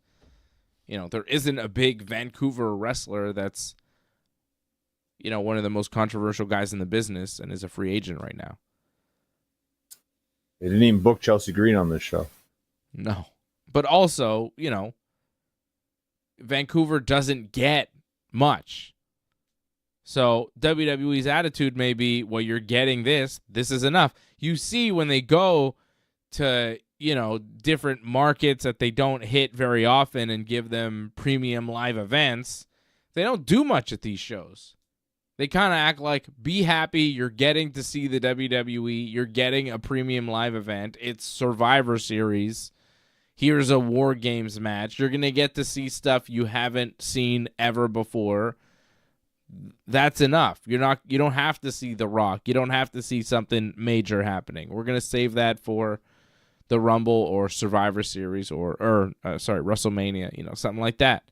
You know, there isn't a big Vancouver wrestler that's, you know, one of the most controversial guys in the business and is a free agent right now. They didn't even book Chelsea Green on this show. No. But also, you know, Vancouver doesn't get much. So WWE's attitude may be, well, you're getting this. This is enough. You see when they go to, you know, different markets that they don't hit very often and give them premium live events, they don't do much at these shows. They kind of act like, be happy, you're getting to see the WWE, you're getting a premium live event, it's Survivor Series, here's a WarGames match, you're going to get to see stuff you haven't seen ever before. That's enough. You don't have to see The Rock. You don't have to see something major happening. We're going to save that for the Rumble or Survivor Series or WrestleMania, you know, something like that.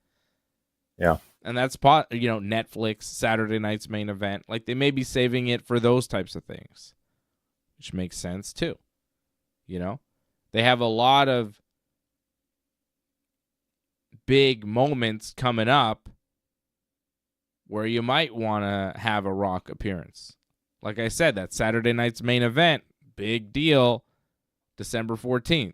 Yeah. And that's, you know, Netflix, Saturday night's main event. Like, they may be saving it for those types of things, which makes sense, too. You know? They have a lot of big moments coming up where you might want to have a Rock appearance. Like I said, that Saturday night's main event, big deal, December 14th.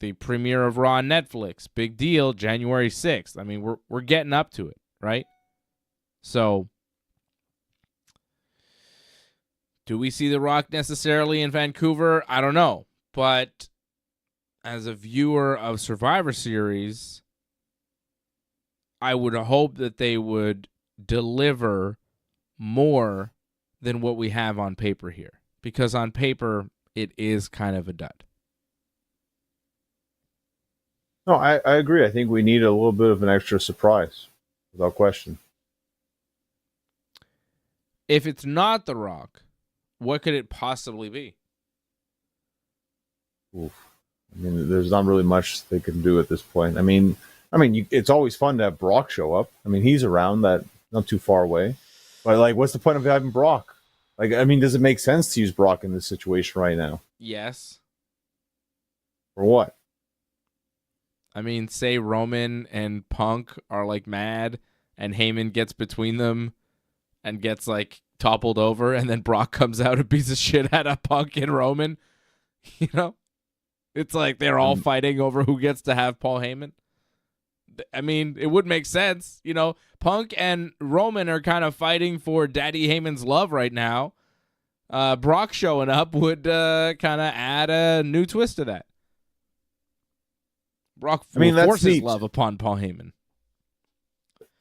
The premiere of Raw on Netflix, big deal, January 6th. I mean, we're getting up to it, right? So, do we see The Rock necessarily in Vancouver? I don't know. But as a viewer of Survivor Series, I would hope that they would deliver more than what we have on paper here. Because on paper, it is kind of a dud. No, I agree. I think we need a little bit of an extra surprise, without question. If it's not The Rock, what could it possibly be? Oof. I mean, there's not really much they can do at this point. I mean, it's always fun to have Brock show up. I mean, he's around, that not too far away. But like, what's the point of having Brock? Like, I mean, does it make sense to use Brock in this situation right now? Yes. For what? I mean, say Roman and Punk are like mad, and Heyman gets between them and gets like toppled over, and then Brock comes out and beats the shit out of Punk and Roman. You know? It's like they're all fighting over who gets to have Paul Heyman. I mean, it would make sense. You know, Punk and Roman are kind of fighting for Daddy Heyman's love right now. Brock showing up would kind of add a new twist to that. Brock forces neat. love upon Paul Heyman.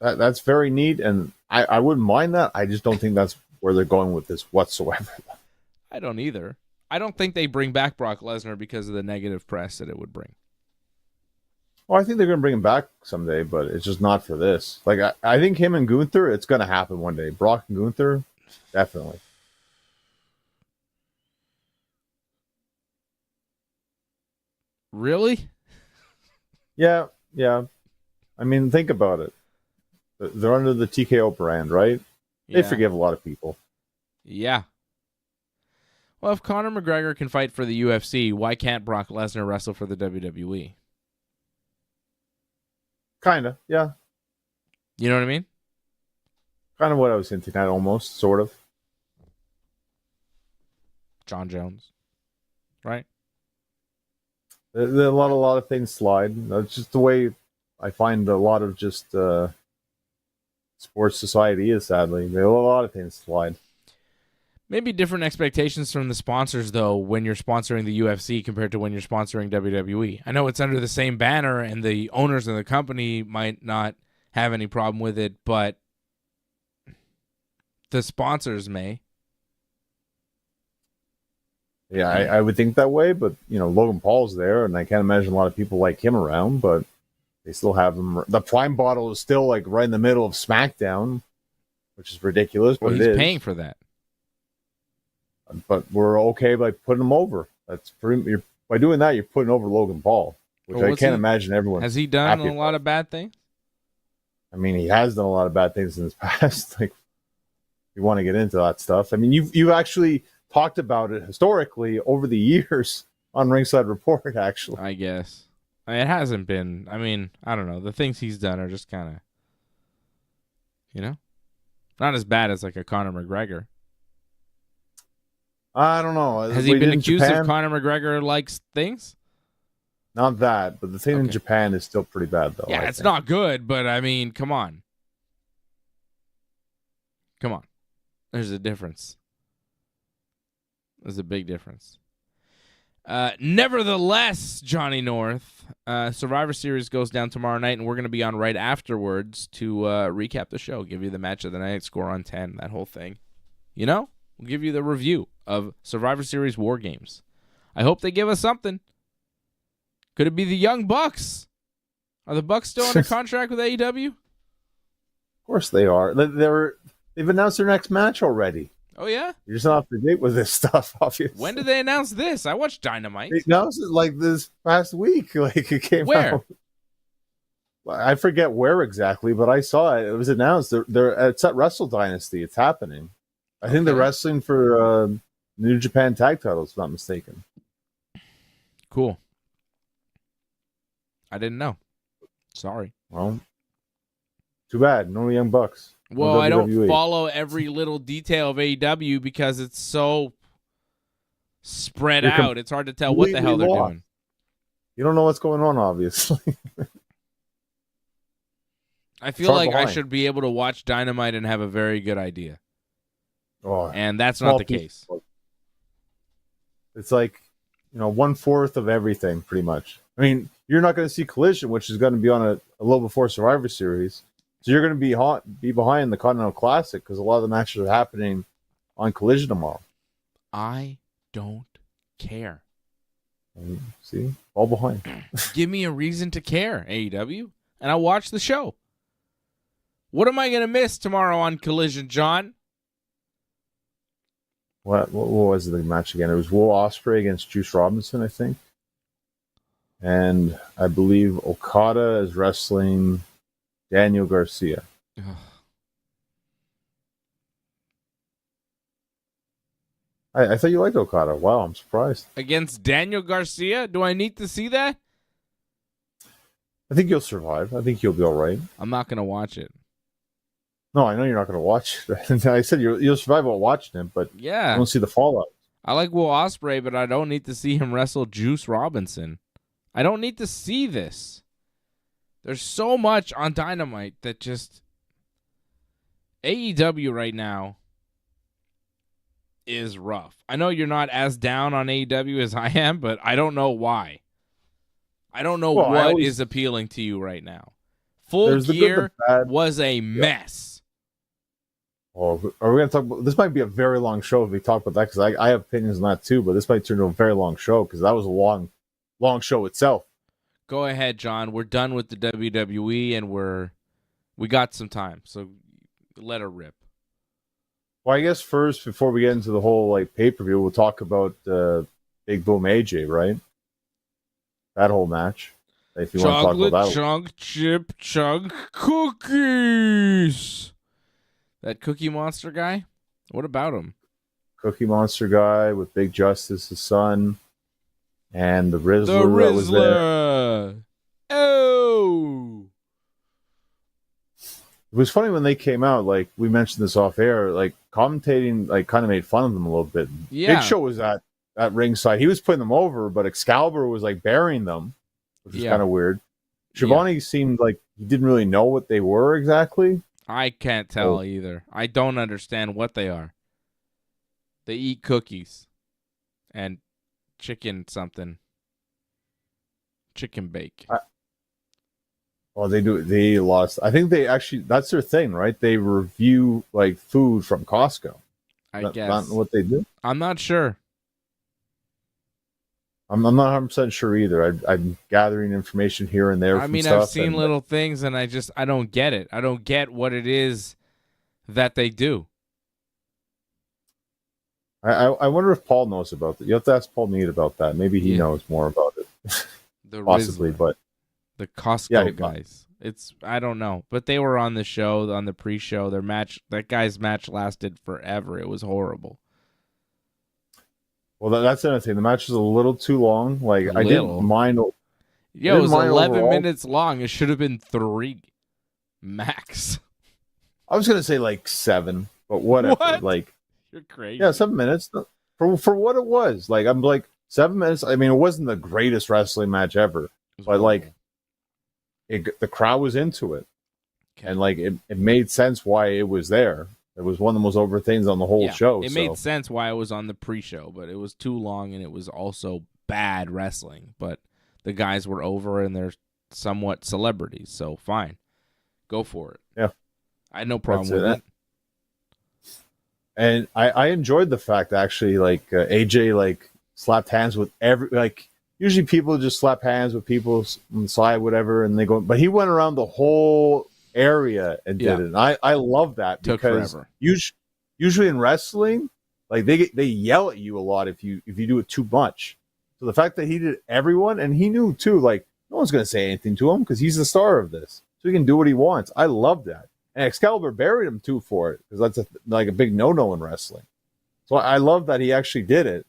That's very neat, and I wouldn't mind that. I just don't think that's where they're going with this whatsoever. I don't either. I don't think they bring back Brock Lesnar because of the negative press that it would bring. Well, I think they're going to bring him back someday, but it's just not for this. Like, I think him and Gunther, it's going to happen one day. Brock and Gunther, definitely. Really? Yeah. I mean, think about it. They're under the TKO brand, right? They Yeah. forgive a lot of people. Yeah. Well, if Conor McGregor can fight for the UFC, why can't Brock Lesnar wrestle for the WWE? Kind of, yeah. You know what I mean? Kind of what I was hinting at, almost, sort of. John Jones. Right? A lot of things slide. That's just the way I find a lot of just sports society is, sadly. A lot of things slide. Maybe different expectations from the sponsors, though, when you're sponsoring the UFC compared to when you're sponsoring WWE. I know it's under the same banner, and the owners of the company might not have any problem with it, but the sponsors may. Yeah, I would think that way, but, you know, Logan Paul's there, and I can't imagine a lot of people like him around, but they still have him. The Prime bottle is still, like, right in the middle of SmackDown, which is ridiculous, but Well, it he's is. paying for that. But we're okay by putting him over. By doing that, you're putting over Logan Paul, which Well, I what's can't he- imagine everyone. Has he done a lot of bad things? I mean, he has done a lot of bad things in his past. Like, you want to get into that stuff. I mean, you've actually talked about it historically over the years on Ringside Report, actually. I guess. It hasn't been. I mean, I don't know. The things he's done are just kind of, you know, not as bad as like a Conor McGregor. I don't know. Has What he been did in accused Japan? of Conor McGregor likes things? Not that, but the thing in Okay. Japan is still pretty bad, though. Yeah, I it's think. not good, but I mean, come on. Come on. There's a difference. There's a big difference. Nevertheless, Johnny North, Survivor Series goes down tomorrow night, and we're going to be on right afterwards to recap the show, give you the match of the night, score on 10, that whole thing. You know? We'll give you the review of Survivor Series WarGames. I hope they give us something. Could it be the Young Bucks? Are the Bucks still under contract with AEW? Of course they are. They've announced their next match already. Oh, yeah? You're just not up to date with this stuff, obviously. When did they announce this? I watched Dynamite. They announced it like this past week. Like, it came Where? out. I forget where exactly, but I saw it. It was announced. It's at Wrestle Dynasty. It's happening. I think they're Okay. wrestling for New Japan tag titles, if I'm not mistaken. Cool. I didn't know. Sorry. Well, too bad. No Young Bucks. No Well, I don't WWE. follow every little detail of AEW because it's so spread You're out. It's hard to tell what the hell they're completely lost. doing. You don't know what's going on, obviously. I feel far like I behind. should be able to watch Dynamite and have a very good idea. Oh, And that's small not the piece. case. It's like, 1/4 of everything, pretty much. I mean, you're not going to see Collision, which is going to be on a little before Survivor Series. So you're going to be behind the Continental Classic because a lot of the matches are happening on Collision tomorrow. I don't care. See? All behind. Give me a reason to care, AEW, and I'll watch the show. What am I going to miss tomorrow on Collision, John? What was the match again? It was Will Ospreay against Juice Robinson, I think. And I believe Okada is wrestling Daniel Garcia. I thought you liked Okada. Wow, I'm surprised. Against Daniel Garcia? Do I need to see that? I think you'll survive. I think you'll be all right. I'm not going to watch it. No, I know you're not going to watch it. I said you'll survive while watching it, but Yeah. I don't see the fallout. I like Will Ospreay, but I don't need to see him wrestle Juice Robinson. I don't need to see this. There's so much on Dynamite that just... AEW right now is rough. I know you're not as down on AEW as I am, but I don't know why. I don't know what is appealing to you right now. Full Gear was a mess. Oh, are we going to talk about this? Might be a very long show if we talk about that because I have opinions on that too. But this might turn into a very long show because that was a long show itself. Go ahead, John. We're done with the WWE and we got some time, so let her rip. Well, I guess first before we get into the whole pay-per-view, we'll talk about Big Boom AJ, right? That whole match. If you want to talk about that, chunk chip chunk cookies. That Cookie Monster guy? What about him? Cookie Monster guy with Big Justice's son and the Rizzler. That was there. Oh. It was funny when they came out, we mentioned this off air, commentating kind of made fun of them a little bit. Yeah. Big Show was at ringside. He was putting them over, but Excalibur was burying them, which is kind of weird. Shivani seemed like he didn't really know what they were exactly. I can't tell either. I don't understand what they are. They eat cookies and chicken something. Chicken bake. Well, they do. They lost. I think they actually, that's their thing, right? They review food from Costco. I guess. Not what they do. I'm not sure. I'm not 100% sure either. I'm gathering information here and there. I mean, I've seen little things and I don't get it. I don't get what it is that they do. I wonder if Paul knows about that. You have to ask Paul Mead about that. Maybe he knows more about it. Possibly, Rizzler. but the Costco guys. I don't know. But they were on the show, on the pre-show. Their match, that guy's match lasted forever. It was horrible. Well, that's another thing. The match was a little too long. I didn't mind. Yeah, it was 11 overall. minutes long. It should have been 3 max. I was gonna say 7, but whatever. What? You're crazy. Yeah, 7 minutes for what it was. I'm 7 minutes. I mean, it wasn't the greatest wrestling match ever, but the crowd was into it, and it made sense why it was there. It was one of the most over things on the whole show. It made sense why it was on the pre-show, but it was too long and it was also bad wrestling. But the guys were over and they're somewhat celebrities, so fine. Go for it. Yeah. I had no problem with it. And I enjoyed the fact that actually AJ slapped hands with usually people just slap hands with people on the side, whatever, and they go, but he went around the whole area and did it. And I love that because usually in wrestling, they yell at you a lot if you do it too much. So the fact that he did everyone, and he knew too, no one's gonna say anything to him because he's the star of this, so he can do what he wants. I love that. And Excalibur buried him too for it because that's a big no-no in wrestling. So I love that he actually did it,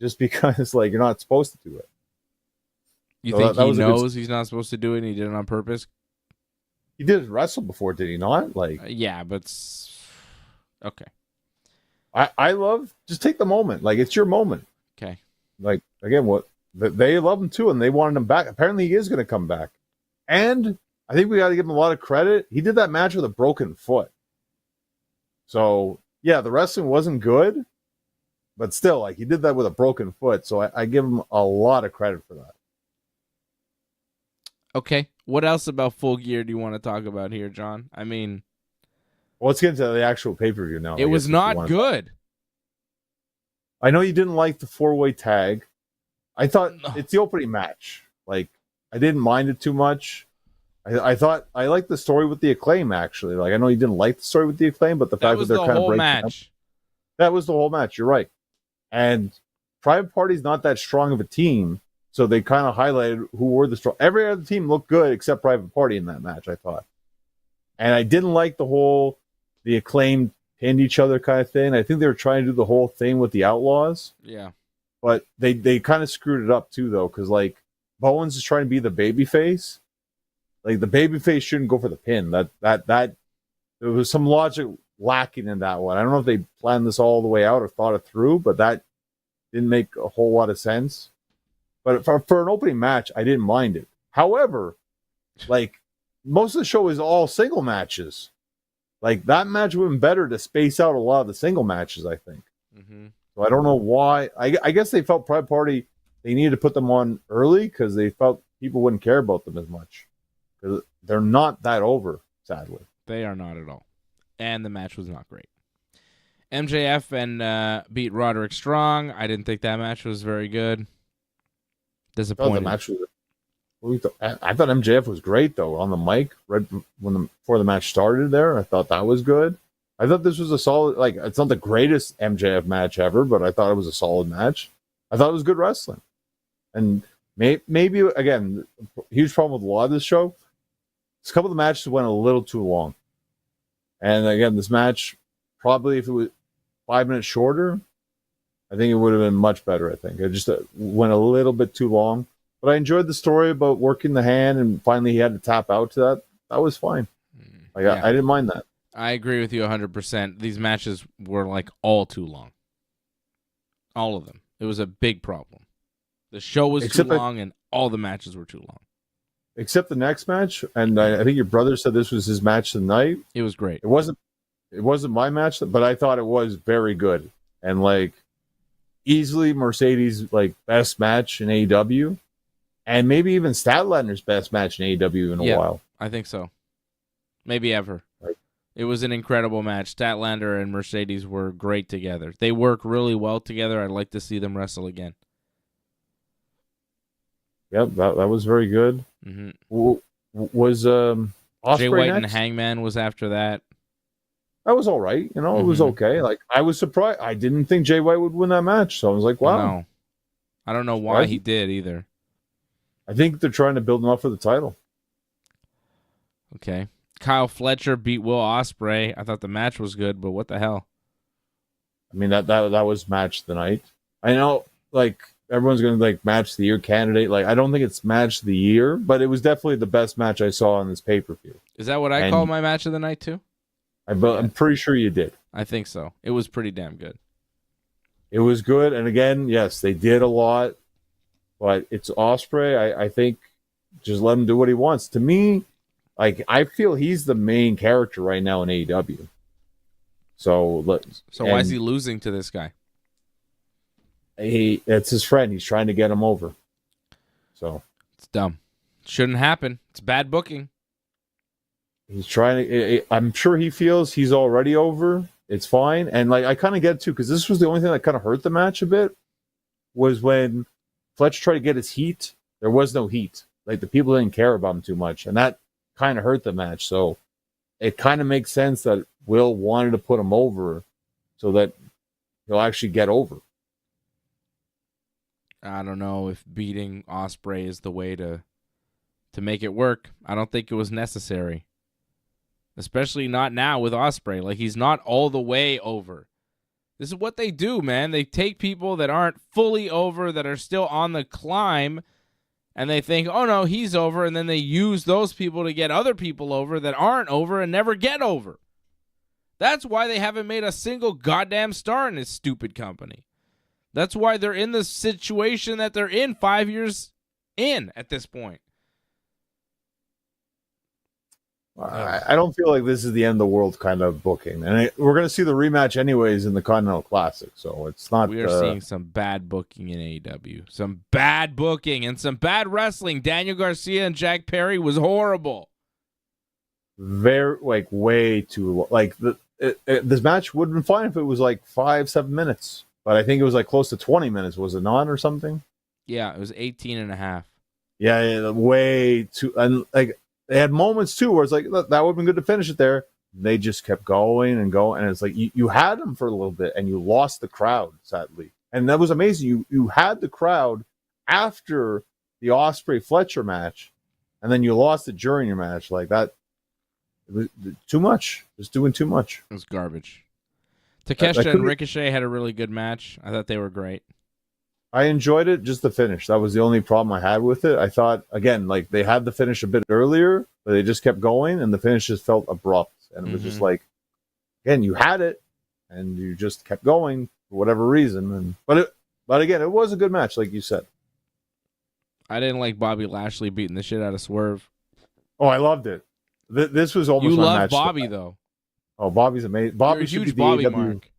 just because you're not supposed to do it. You think he knows he's not supposed to do it and he did it on purpose? He did wrestle before, did he not? Yeah, but okay. I love, just take the moment. It's your moment. Okay. Again, they love him too, and they wanted him back. Apparently, he is going to come back. And I think we got to give him a lot of credit. He did that match with a broken foot. So, yeah, the wrestling wasn't good, but still, like, he did that with a broken foot. So I give him a lot of credit for that. Okay. What else about Full Gear do you want to talk about here, John? I mean, well, let's get into the actual pay-per-view now. it was not good. I know you didn't like the 4-way tag. I thought it's the opening match. Like, I didn't mind it too much. I thought I liked the story with the Acclaim, actually. Like, I know you didn't like the story with the Acclaim, but the fact that they're kind of breaking match. That was the whole match. You're right. And Private Party's not that strong of a team, so they kind of highlighted who were the strong. Every other team looked good except Private Party in that match, I thought. And I didn't like the Acclaim pinned each other kind of thing. I think they were trying to do the whole thing with the Outlaws. Yeah. But they kind of screwed it up too, though, because like Bowens is trying to be the babyface. Like the babyface shouldn't go for the pin. That there was some logic lacking in that one. I don't know if they planned this all the way out or thought it through, but that didn't make a whole lot of sense. But for an opening match, I didn't mind it. However, like most of the show is all single matches. Like that match would have been better to space out a lot of the single matches, I think. Mm-hmm. So I don't know why. I guess they felt Private Party, they needed to put them on early because they felt people wouldn't care about them as much. Because they're not that over, sadly. They are not at all. And the match was not great. MJF and beat Roderick Strong. I didn't think that match was very good. Disappointed. The match was, I thought MJF was great, though, on the mic right before the match started there. I thought that was good. I thought this was a solid, like, it's not the greatest MJF match ever, but I thought it was a solid match. I thought it was good wrestling. And maybe, again, huge problem with a lot of this show, a couple of the matches went a little too long. And again, this match, probably if it was 5 minutes shorter, I think it would have been much better, I think. It just went a little bit too long. But I enjoyed the story about working the hand, and finally he had to tap out to that. That was fine. Like yeah. I didn't mind that. I agree with you 100%. These matches were like all too long. All of them. It was a big problem. The show was too long, and all the matches were too long. Except the next match, and I think your brother said this was his match of the night. It was great. It wasn't my match, but I thought it was very good. And like easily Mercedes' like best match in AEW. And maybe even Statlander's best match in AEW in a while. I think so. Maybe ever. Right. It was an incredible match. Statlander and Mercedes were great together. They work really well together. I'd like to see them wrestle again. Yep, that was very good. Mm-hmm. Was Ospreay Jay White next? and Hangman was after that. That was all right. You know, it was okay. Like I was surprised. I didn't think Jay White would win that match. So I was like, wow. No. I don't know why he did either. I think they're trying to build him up for the title. Okay. Kyle Fletcher beat Will Ospreay. I thought the match was good, but what the hell? I mean, that was match of the night. I know, like, everyone's going to, like, match of the year candidate. Like, I don't think it's match of the year, but it was definitely the best match I saw on this pay-per-view. Is that what I call my match of the night, too? I'm pretty sure you did. I think so. It was pretty damn good. It was good. And again, yes, they did a lot. But it's Ospreay. I think just let him do what he wants. To me, like I feel he's the main character right now in AEW. So why is he losing to this guy? It's his friend. He's trying to get him over. So it's dumb. Shouldn't happen. It's bad booking. He's trying to. I'm sure he feels he's already over. It's fine. And like I kind of get it too because this was the only thing that kind of hurt the match a bit was when Fletcher tried to get his heat. There was no heat. Like the people didn't care about him too much, and that kind of hurt the match. So it kind of makes sense that Will wanted to put him over so that he'll actually get over. I don't know if beating Ospreay is the way to make it work. I don't think it was necessary, especially not now with Ospreay. Like he's not all the way over. This is what they do, man. They take people that aren't fully over, that are still on the climb, and they think, oh, no, he's over, and then they use those people to get other people over that aren't over and never get over. That's why they haven't made a single goddamn star in this stupid company. That's why they're in the situation that they're in 5 years in at this point. I don't feel like this is the end of the world kind of booking, and we're going to see the rematch anyways in the Continental Classic, so it's not. We are seeing some bad booking in AEW, some bad booking and some bad wrestling. Daniel Garcia and Jack Perry was horrible. Very way too this match would have been fine if it was like 5-7 minutes, but I think it was like close to 20 minutes. Was it not or something? Yeah, it was 18 and a half. Yeah, way too, and like. They had moments too where it's like, look, that would have been good to finish it there. They just kept going and going, and it's like you had them for a little bit, and you lost the crowd sadly, and that was amazing. You had the crowd after the Ospreay Fletcher match, and then you lost it during your match like that. It was too much. It was doing too much. It was garbage. Takeshita and Ricochet had a really good match. I thought they were great. I enjoyed it, just the finish. That was the only problem I had with it. I thought, again, like they had the finish a bit earlier, but they just kept going, and the finish just felt abrupt. And it was just like, again, you had it, and you just kept going for whatever reason. But again, it was a good match, like you said. I didn't like Bobby Lashley beating the shit out of Swerve. Oh, I loved it. This was almost you my love match. Bobby, though. Oh, Bobby's amazing. Bobby You're a should huge be the Bobby AEW, mark.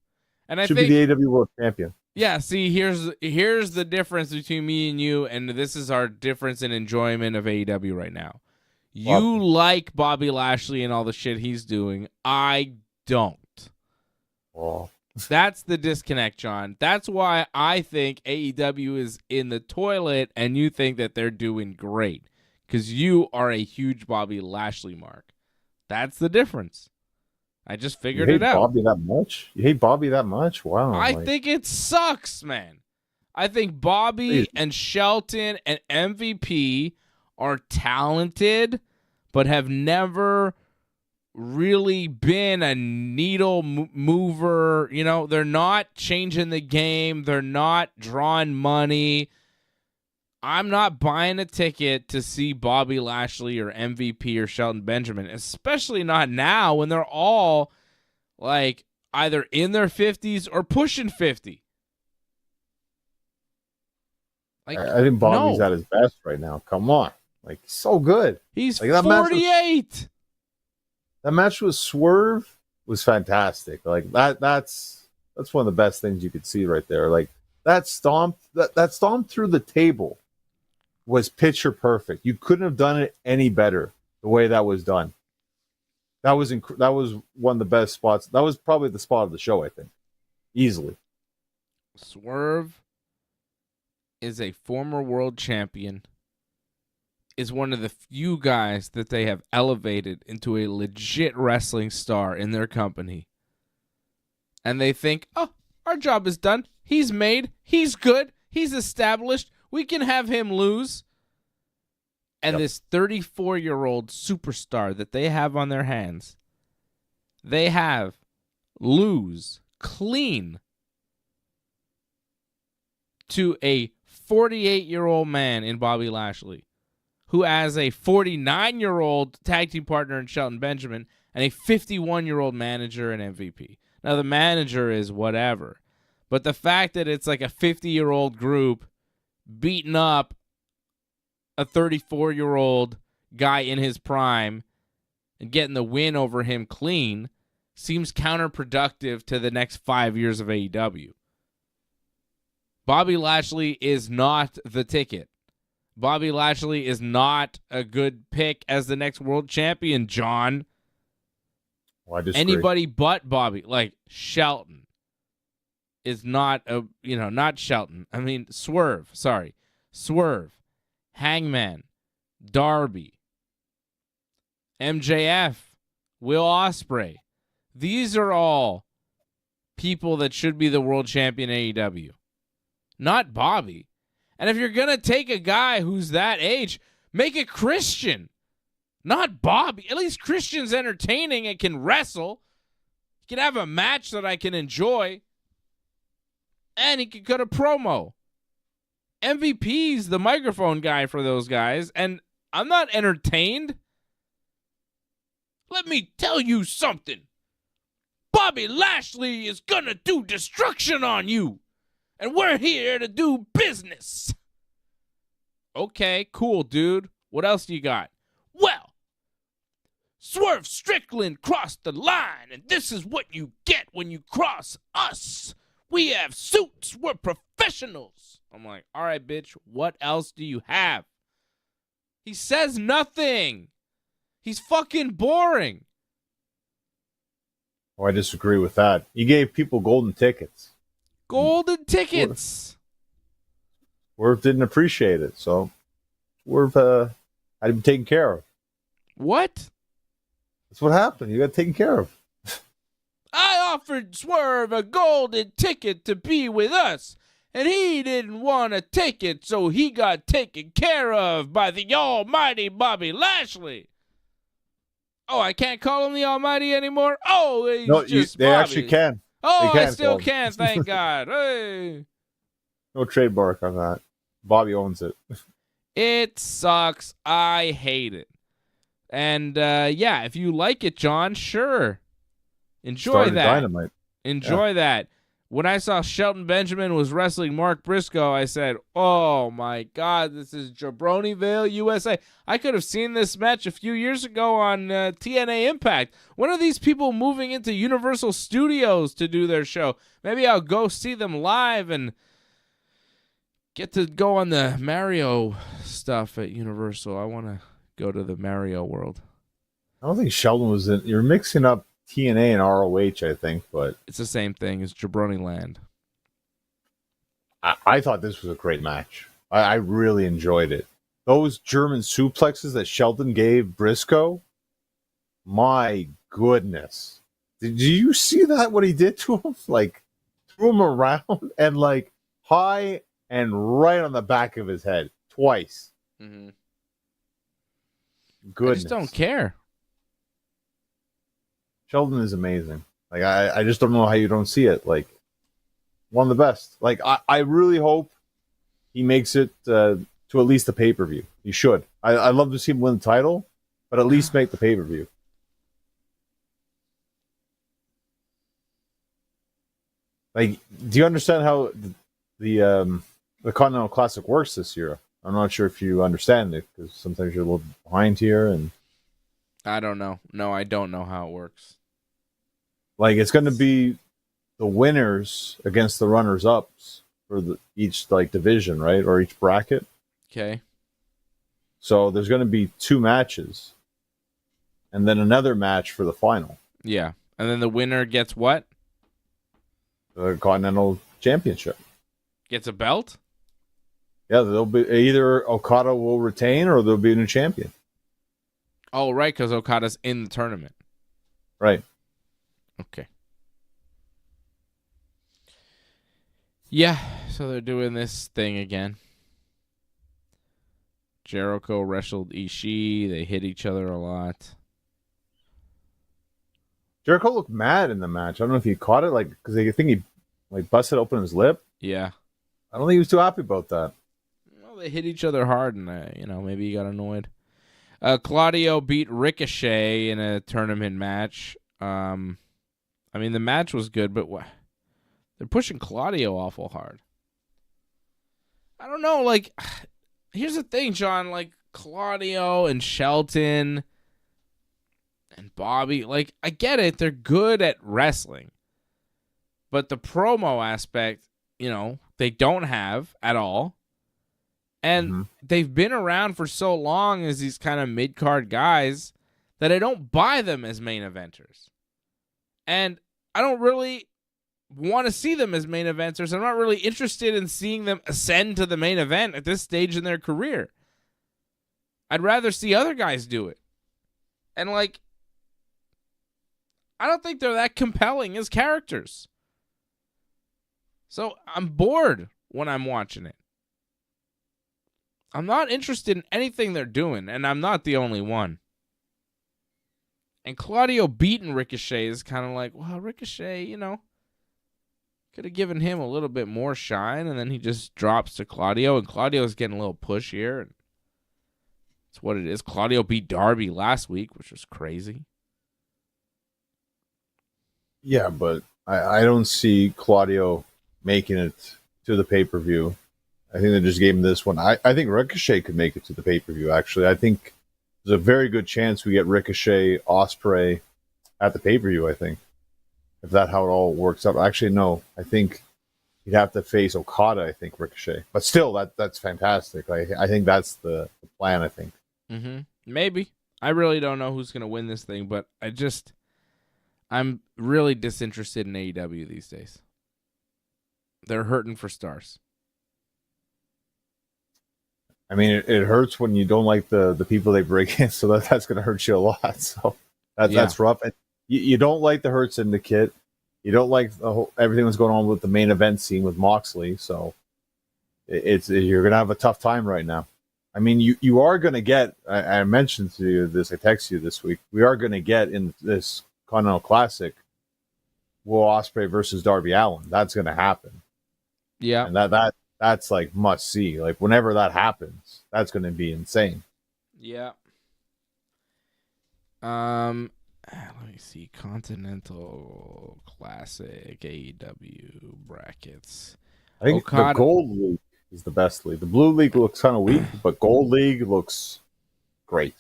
And I should think be the AEW World Champion. Yeah, see, here's the difference between me and you, and this is our difference in enjoyment of AEW right now. You like Bobby Lashley and all the shit he's doing. I don't. Oh. That's the disconnect, John. That's why I think AEW is in the toilet and you think that they're doing great, because you are a huge Bobby Lashley mark. That's the difference. I just figured it out. Bobby that much? You hate Bobby that much? Wow. I think it sucks, man. I think Bobby and Shelton and MVP are talented, but have never really been a needle mover. You know, they're not changing the game. They're not drawing money. I'm not buying a ticket to see Bobby Lashley or MVP or Shelton Benjamin, especially not now when they're all like either in their 50s or pushing 50. Like, I think Bobby's at his best right now. Come on. Like, so good. He's like, 48. That match with Swerve was fantastic. Like that's one of the best things you could see right there. Like that stomp through the table was picture perfect. You couldn't have done it any better the way that was done. That was one of the best spots. That was probably the spot of the show, I think. Easily. Swerve is a former world champion, is one of the few guys that they have elevated into a legit wrestling star in their company. And they think, oh, our job is done. He's made. He's good. He's established. We can have him lose. And this 34-year-old superstar that they have on their hands, they have lose clean to a 48-year-old man in Bobby Lashley, who has a 49-year-old tag team partner in Shelton Benjamin and a 51-year-old manager and MVP. Now, the manager is whatever, but the fact that it's like a 50-year-old group beating up a 34-year-old guy in his prime and getting the win over him clean seems counterproductive to the next 5 years of AEW. Bobby Lashley is not the ticket. Bobby Lashley is not a good pick as the next world champion, John. Well, I disagree. Anybody but Bobby, like Shelton, is not not Shelton. I mean, Swerve. Sorry. Swerve, Hangman, Darby, MJF, Will Ospreay. These are all people that should be the world champion in AEW. Not Bobby. And if you're going to take a guy who's that age, make it Christian, not Bobby. At least Christian's entertaining and can wrestle. He can have a match that I can enjoy. And he can cut a promo. MVP's the microphone guy for those guys, and I'm not entertained. Let me tell you something. Bobby Lashley is gonna do destruction on you, and we're here to do business. Okay, cool, dude. What else do you got? Well, Swerve Strickland crossed the line, and this is what you get when you cross us. We have suits. We're professionals. I'm like, all right, bitch, what else do you have? He says nothing. He's fucking boring. Oh, I disagree with that. You gave people golden tickets. Golden tickets. Swerve didn't appreciate it, so Swerve had him taken care of. What? That's what happened. You got taken care of. I offered Swerve a golden ticket to be with us, and he didn't want to take it, so he got taken care of by the almighty Bobby Lashley. Oh, I can't call him the almighty anymore? Oh, he's No, just they Bobby. actually can. Oh, They I can still call him. can, thank God. Hey. No trademark on that. Bobby owns it. It sucks. I hate it. And, yeah, if you like it, John, sure. Enjoy Started that. Dynamite. Enjoy that. When I saw Shelton Benjamin was wrestling Mark Briscoe, I said, oh, my God, this is Jabronieville, USA. I could have seen this match a few years ago on TNA Impact. When are these people moving into Universal Studios to do their show? Maybe I'll go see them live and get to go on the Mario stuff at Universal. I want to go to the Mario world. I don't think Sheldon was in. You're mixing up TNA and ROH, I think, but It's the same thing as Jabroni Land. I thought this was a great match. I really enjoyed it. Those German suplexes that Sheldon gave Briscoe, my goodness. Did you see that, what he did to him? Like, threw him around and, like, high and right on the back of his head twice. Mm-hmm. Goodness. I just don't care. Sheldon is amazing. Like, I just don't know how you don't see it. Like, one of the best. Like, I really hope he makes it to at least the pay-per-view. He should. I'd love to see him win the title, but at least make the pay-per-view. Like, do you understand how the Continental Classic works this year? I'm not sure if you understand it, because sometimes you're a little behind here, and I don't know. No, I don't know how it works. like it's going to be the winners against the runners-ups for each like division, right, or each bracket. Okay. So there's going to be 2 matches, and then another match for the final, Yeah. And then the winner gets what? the Continental Championship. Gets a belt? Yeah, there'll be either Okada will retain or there'll be a new champion. Oh, right, because Okada's in the tournament. Right. Okay. Yeah, so they're doing this thing again. Jericho wrestled Ishii. They hit each other a lot. Jericho looked mad in the match. I don't know if he caught it, like, because I think he like busted open his lip. Yeah. I don't think he was too happy about that. Well, they hit each other hard, and maybe he got annoyed. Claudio beat Ricochet in a tournament match. I mean, the match was good, but they're pushing Claudio awful hard. I don't know. Like, here's the thing, John. Like, Claudio and Shelton and Bobby, like, I get it. They're good at wrestling. But the promo aspect, they don't have at all. And they've been around for so long as these kind of mid-card guys that I don't buy them as main eventers. And I don't really want to see them as main eventers. I'm not really interested in seeing them ascend to the main event at this stage in their career. I'd rather see other guys do it. And, like, I don't think they're that compelling as characters. So I'm bored when I'm watching it. I'm not interested in anything they're doing, and I'm not the only one. And Claudio beating Ricochet is kind of like, well, Ricochet, could have given him a little bit more shine, and then he just drops to Claudio, and Claudio's getting a little push here. And that's what it is. Claudio beat Darby last week, which was crazy. Yeah, but I don't see Claudio making it to the pay-per-view. I think they just gave him this one. I think Ricochet could make it to the pay-per-view, actually. I think there's a very good chance we get Ricochet, Osprey at the pay-per-view, I think. If that's how it all works out. Actually, no. I think he'd have to face Okada, I think, Ricochet. But still, that's fantastic. I think that's the plan, I think. Mm-hmm. Maybe. I really don't know who's going to win this thing, but I'm really disinterested in AEW these days. They're hurting for stars. I mean, it hurts when you don't like the people they break in, so that's going to hurt you a lot. So that's rough. And you don't like the Hurt Syndicate. You don't like everything that's going on with the main event scene with Moxley. So you're going to have a tough time right now. I mean, you are going to get, I mentioned to you this, I texted you this week, we are going to get in this Continental Classic, Will Ospreay versus Darby Allin. That's going to happen. Yeah. And that's like must see. Like whenever that happens, that's going to be insane. Yeah. Let me see. Continental Classic AEW brackets. I think Okada. the Gold League is the best league. The Blue League looks kind of weak, but Gold League looks great.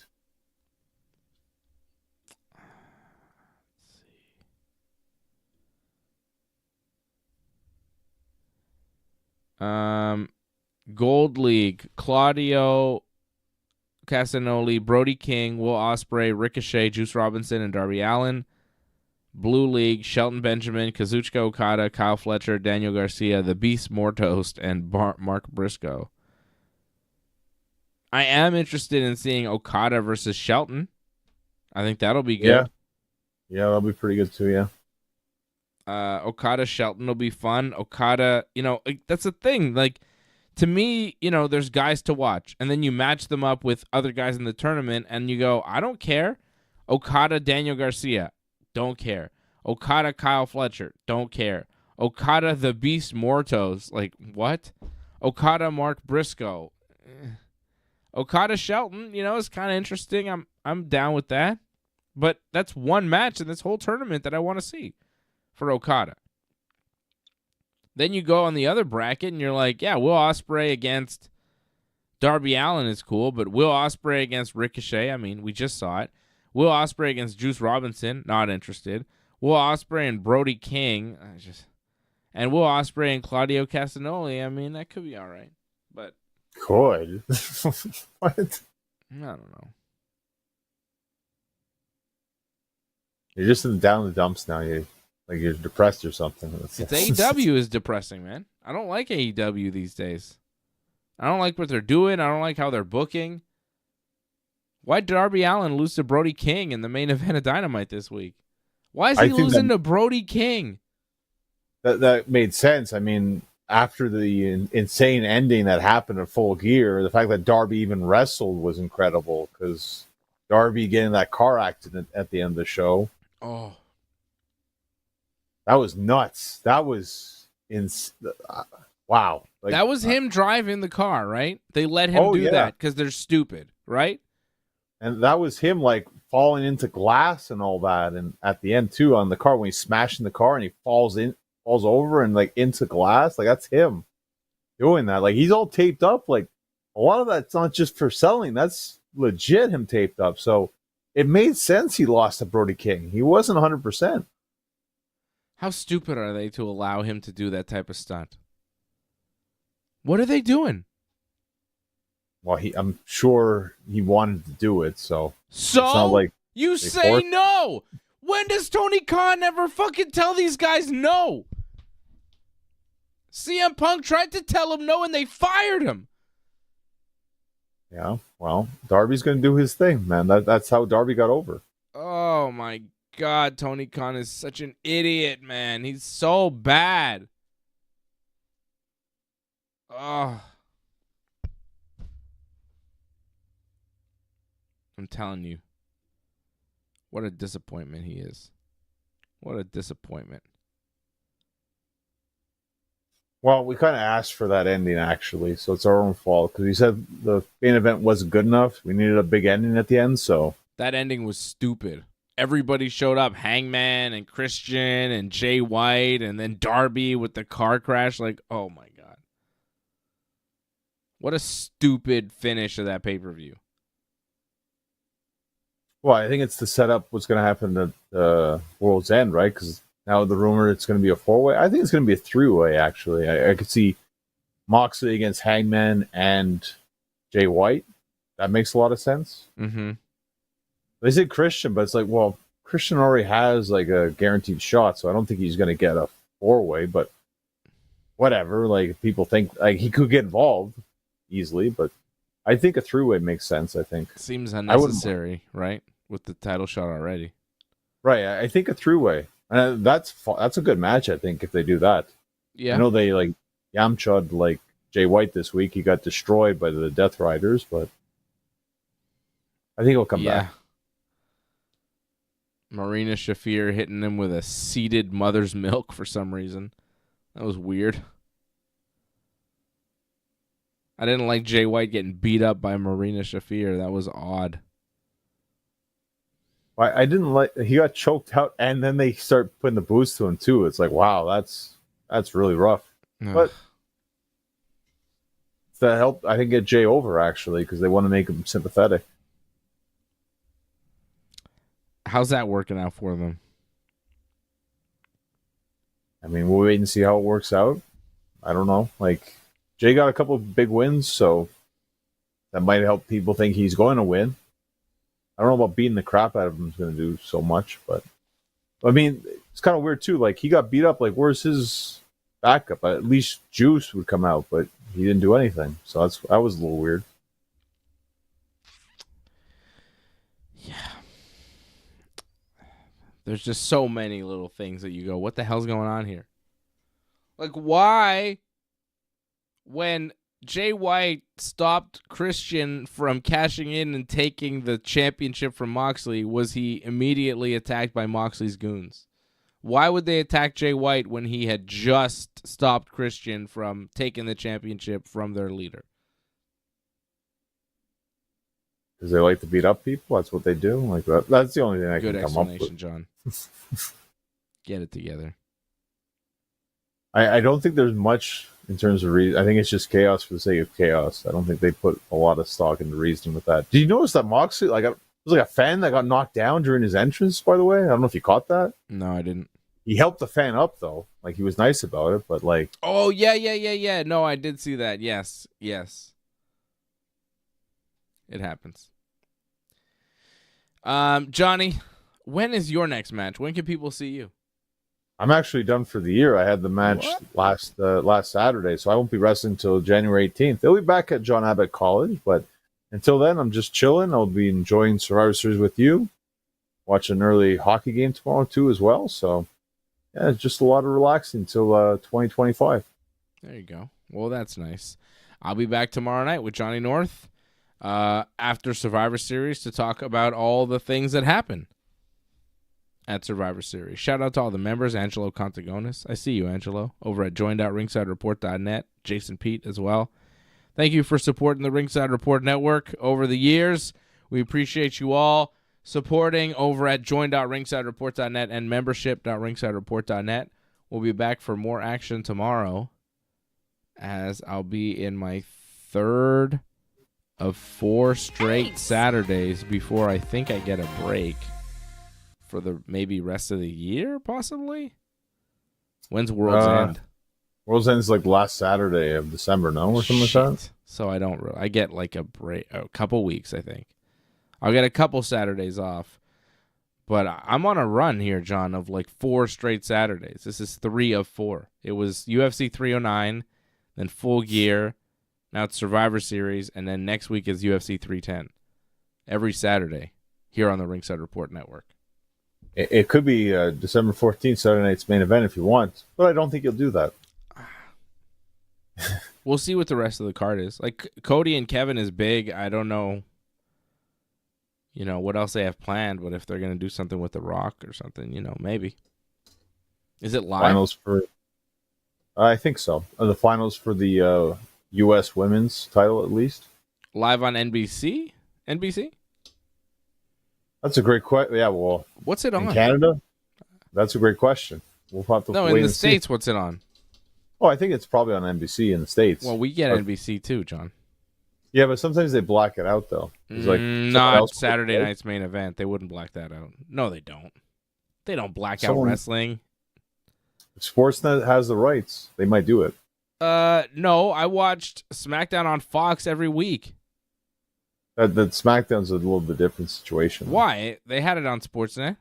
Gold League, Claudio Castagnoli, Brody King, Will Ospreay, Ricochet, Juice Robinson, and Darby Allin. Blue League, Shelton Benjamin, Kazuchika Okada, Kyle Fletcher, Daniel Garcia, The Beast Mortost, and Mark Briscoe. I am interested in seeing Okada versus Shelton. I think that'll be good. Yeah, that'll be pretty good too, yeah. Okada Shelton will be fun. Okada, that's the thing. Like, to me, there's guys to watch, and then you match them up with other guys in the tournament, and you go, I don't care. Okada Daniel Garcia, don't care. Okada Kyle Fletcher, don't care. Okada the Beast Mortos, like what? Okada Mark Briscoe, Okada Shelton, is kind of interesting. I'm down with that, but that's one match in this whole tournament that I want to see for Okada. Then you go on the other bracket and you're like, yeah, Will Ospreay against Darby Allin is cool, but Will Ospreay against Ricochet, I mean, we just saw it. Will Ospreay against Juice Robinson, not interested. Will Ospreay and Brody King, and Will Ospreay and Claudio Castagnoli, I mean, that could be all right. But could. What? I don't know. You're just down in the dumps now. You're depressed or something. It's AEW is depressing, man. I don't like AEW these days. I don't like what they're doing. I don't like how they're booking. Why did Darby Allin lose to Brody King in the main event of Dynamite this week? Why is he losing to Brody King? That made sense. I mean, after the insane ending that happened at Full Gear, the fact that Darby even wrestled was incredible because Darby getting that car accident at the end of the show. Oh. That was nuts. That was wow. Like, that was him driving the car, right? They let him do that because they're stupid, right? And that was him like falling into glass and all that. And at the end too, on the car, when he's smashing the car and he falls over and like into glass, like that's him doing that. Like he's all taped up. Like a lot of that's not just for selling. That's legit him taped up. So it made sense he lost to Brody King. He wasn't 100%. How stupid are they to allow him to do that type of stunt? What are they doing? Well, I'm sure he wanted to do it, so it's not like you say no. When does Tony Khan ever fucking tell these guys no? CM Punk tried to tell him no, and they fired him. Yeah, well, Darby's going to do his thing, man. That's how Darby got over. Oh, my God. Tony Khan is such an idiot, man. He's so bad. Oh. I'm telling you. What a disappointment he is. What a disappointment. Well, we kind of asked for that ending, actually, so it's our own fault. Because we said the main event wasn't good enough. We needed a big ending at the end, so... That ending was stupid. Everybody showed up. Hangman and Christian and Jay White and then Darby with the car crash. Like, oh, my God. What a stupid finish of that pay-per-view. Well, I think it's to set up what's going to happen at World's End, right? Because now the rumor it's going to be a 4-way. I think it's going to be a 3-way, actually. I could see Moxley against Hangman and Jay White. That makes a lot of sense. Mm-hmm. They said Christian, but it's like, well, Christian already has like a guaranteed shot, so I don't think he's going to get a 4-way, but whatever. Like, people think like he could get involved easily, but I think a 3-way makes sense. I think Seems unnecessary, right? With the title shot already. right. I think a 3-way. That's a good match. I think if they do that. Yeah. I know they like Yamcha'd like Jay White this week. He got destroyed by the Death Riders, but I think he'll come back. Marina Shafir hitting him with a seeded mother's milk for some reason. That was weird. I didn't like Jay White getting beat up by Marina Shafir. That was odd. I didn't like he got choked out, and then they start putting the boost to him too. It's like, wow, that's really rough. Ugh. But that helped, I think, get Jay over actually because they want to make him sympathetic. How's that working out for them? I mean, we'll wait and see how it works out. I don't know. Like, Jay got a couple of big wins, so that might help people think he's going to win. I don't know about beating the crap out of him is going to do so much, but I mean, it's kind of weird too. Like, he got beat up. Like, where's his backup? At least Juice would come out, but he didn't do anything. So that was a little weird. Yeah. There's just so many little things that you go, what the hell's going on here? Like, why, when Jay White stopped Christian from cashing in and taking the championship from Moxley, was he immediately attacked by Moxley's goons? Why would they attack Jay White when he had just stopped Christian from taking the championship from their leader? Because they like to beat up people. That's what they do. Like that's the only thing I Good can come up with. explanation, John. Get it together. I don't think there's much in terms of reason. I think it's just chaos for the sake of chaos. I don't think they put a lot of stock into reasoning with that. Did you notice that Moxley, like, it was like a fan that got knocked down during his entrance, by the way? I don't know if you caught that. No, I didn't. He helped the fan up, though. Like, he was nice about it, but, like... Oh, yeah. No, I did see that. Yes. It happens. Johnny, when is your next match? When can people see you? I'm actually done for the year. I had the match last Saturday, so I won't be wrestling until January 18th. They'll be back at John Abbott College, but until then, I'm just chilling. I'll be enjoying Survivor Series with you. Watch an early hockey game tomorrow, too, as well. So, yeah, it's just a lot of relaxing until 2025. There you go. Well, that's nice. I'll be back tomorrow night with Johnny North after Survivor Series to talk about all the things that happen at Survivor Series. Shout out to all the members, Angelo Contagonis. I see you, Angelo, over at join.ringsidereport.net. Jason Pete as well. Thank you for supporting the Ringside Report Network over the years. We appreciate you all supporting over at join.ringsidereport.net and membership.ringsidereport.net. We'll be back for more action tomorrow, as I'll be in my third of 4 straight Saturdays before I think I get a break for the maybe rest of the year, possibly. When's World's End? World's End is like last Saturday of December, no? Or something like that? So I get like a break, a couple weeks, I think. I'll get a couple Saturdays off. But I'm on a run here, John, of like 4 straight Saturdays. This is 3 of 4. It was UFC 309, then Full Gear, now it's Survivor Series, and then next week is UFC 310. Every Saturday here on the Ringside Report Network. It could be December 14th, Saturday night's main event if you want, but I don't think you'll do that. We'll see what the rest of the card is. Like, Cody and Kevin is big. I don't know, what else they have planned, but if they're going to do something with The Rock or something, maybe. Is it live? Finals for... I think so. The finals for the U.S. women's title, at least. Live on NBC? NBC? That's a great question. Yeah, well... What's it on? In Canada? That's a great question. We'll have to wait in the and States, see. what's it on? Oh, I think it's probably on NBC in the States. Well, we get NBC too, John. Yeah, but sometimes they black it out though. It's like someone else Not put it Saturday out. night's main event. They wouldn't black that out. No, they don't. They don't black out Someone- wrestling. If Sportsnet has the rights, they might do it. No, I watched SmackDown on Fox every week. That SmackDown's a little bit different situation. Why? They had it on Sportsnet.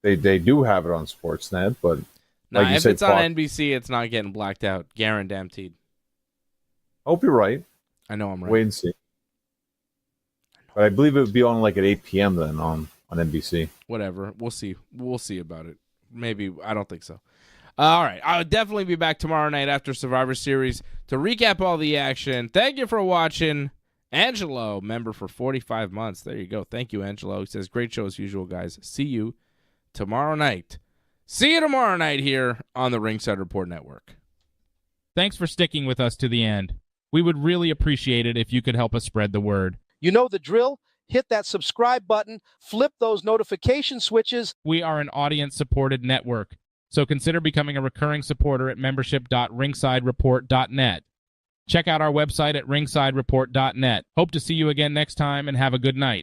They do have it on Sportsnet, but Nah, like you if said, it's on Fox- NBC, it's not getting blacked out. Guaranteed. I hope you're right. I know I'm right. Wait and see. But I believe it would be on like at 8 p.m. then on NBC. Whatever. We'll see. We'll see about it. Maybe. I don't think so. All right. I'll definitely be back tomorrow night after Survivor Series to recap all the action. Thank you for watching. Angelo, member for 45 months. There you go. Thank you, Angelo. He says, great show as usual, guys. See you tomorrow night. See you tomorrow night here on the Ringside Report Network. Thanks for sticking with us to the end. We would really appreciate it if you could help us spread the word. You know the drill. Hit that subscribe button, flip those notification switches. We are an audience-supported network, so consider becoming a recurring supporter at membership.ringsidereport.net. Check out our website at ringsidereport.net. Hope to see you again next time, and have a good night.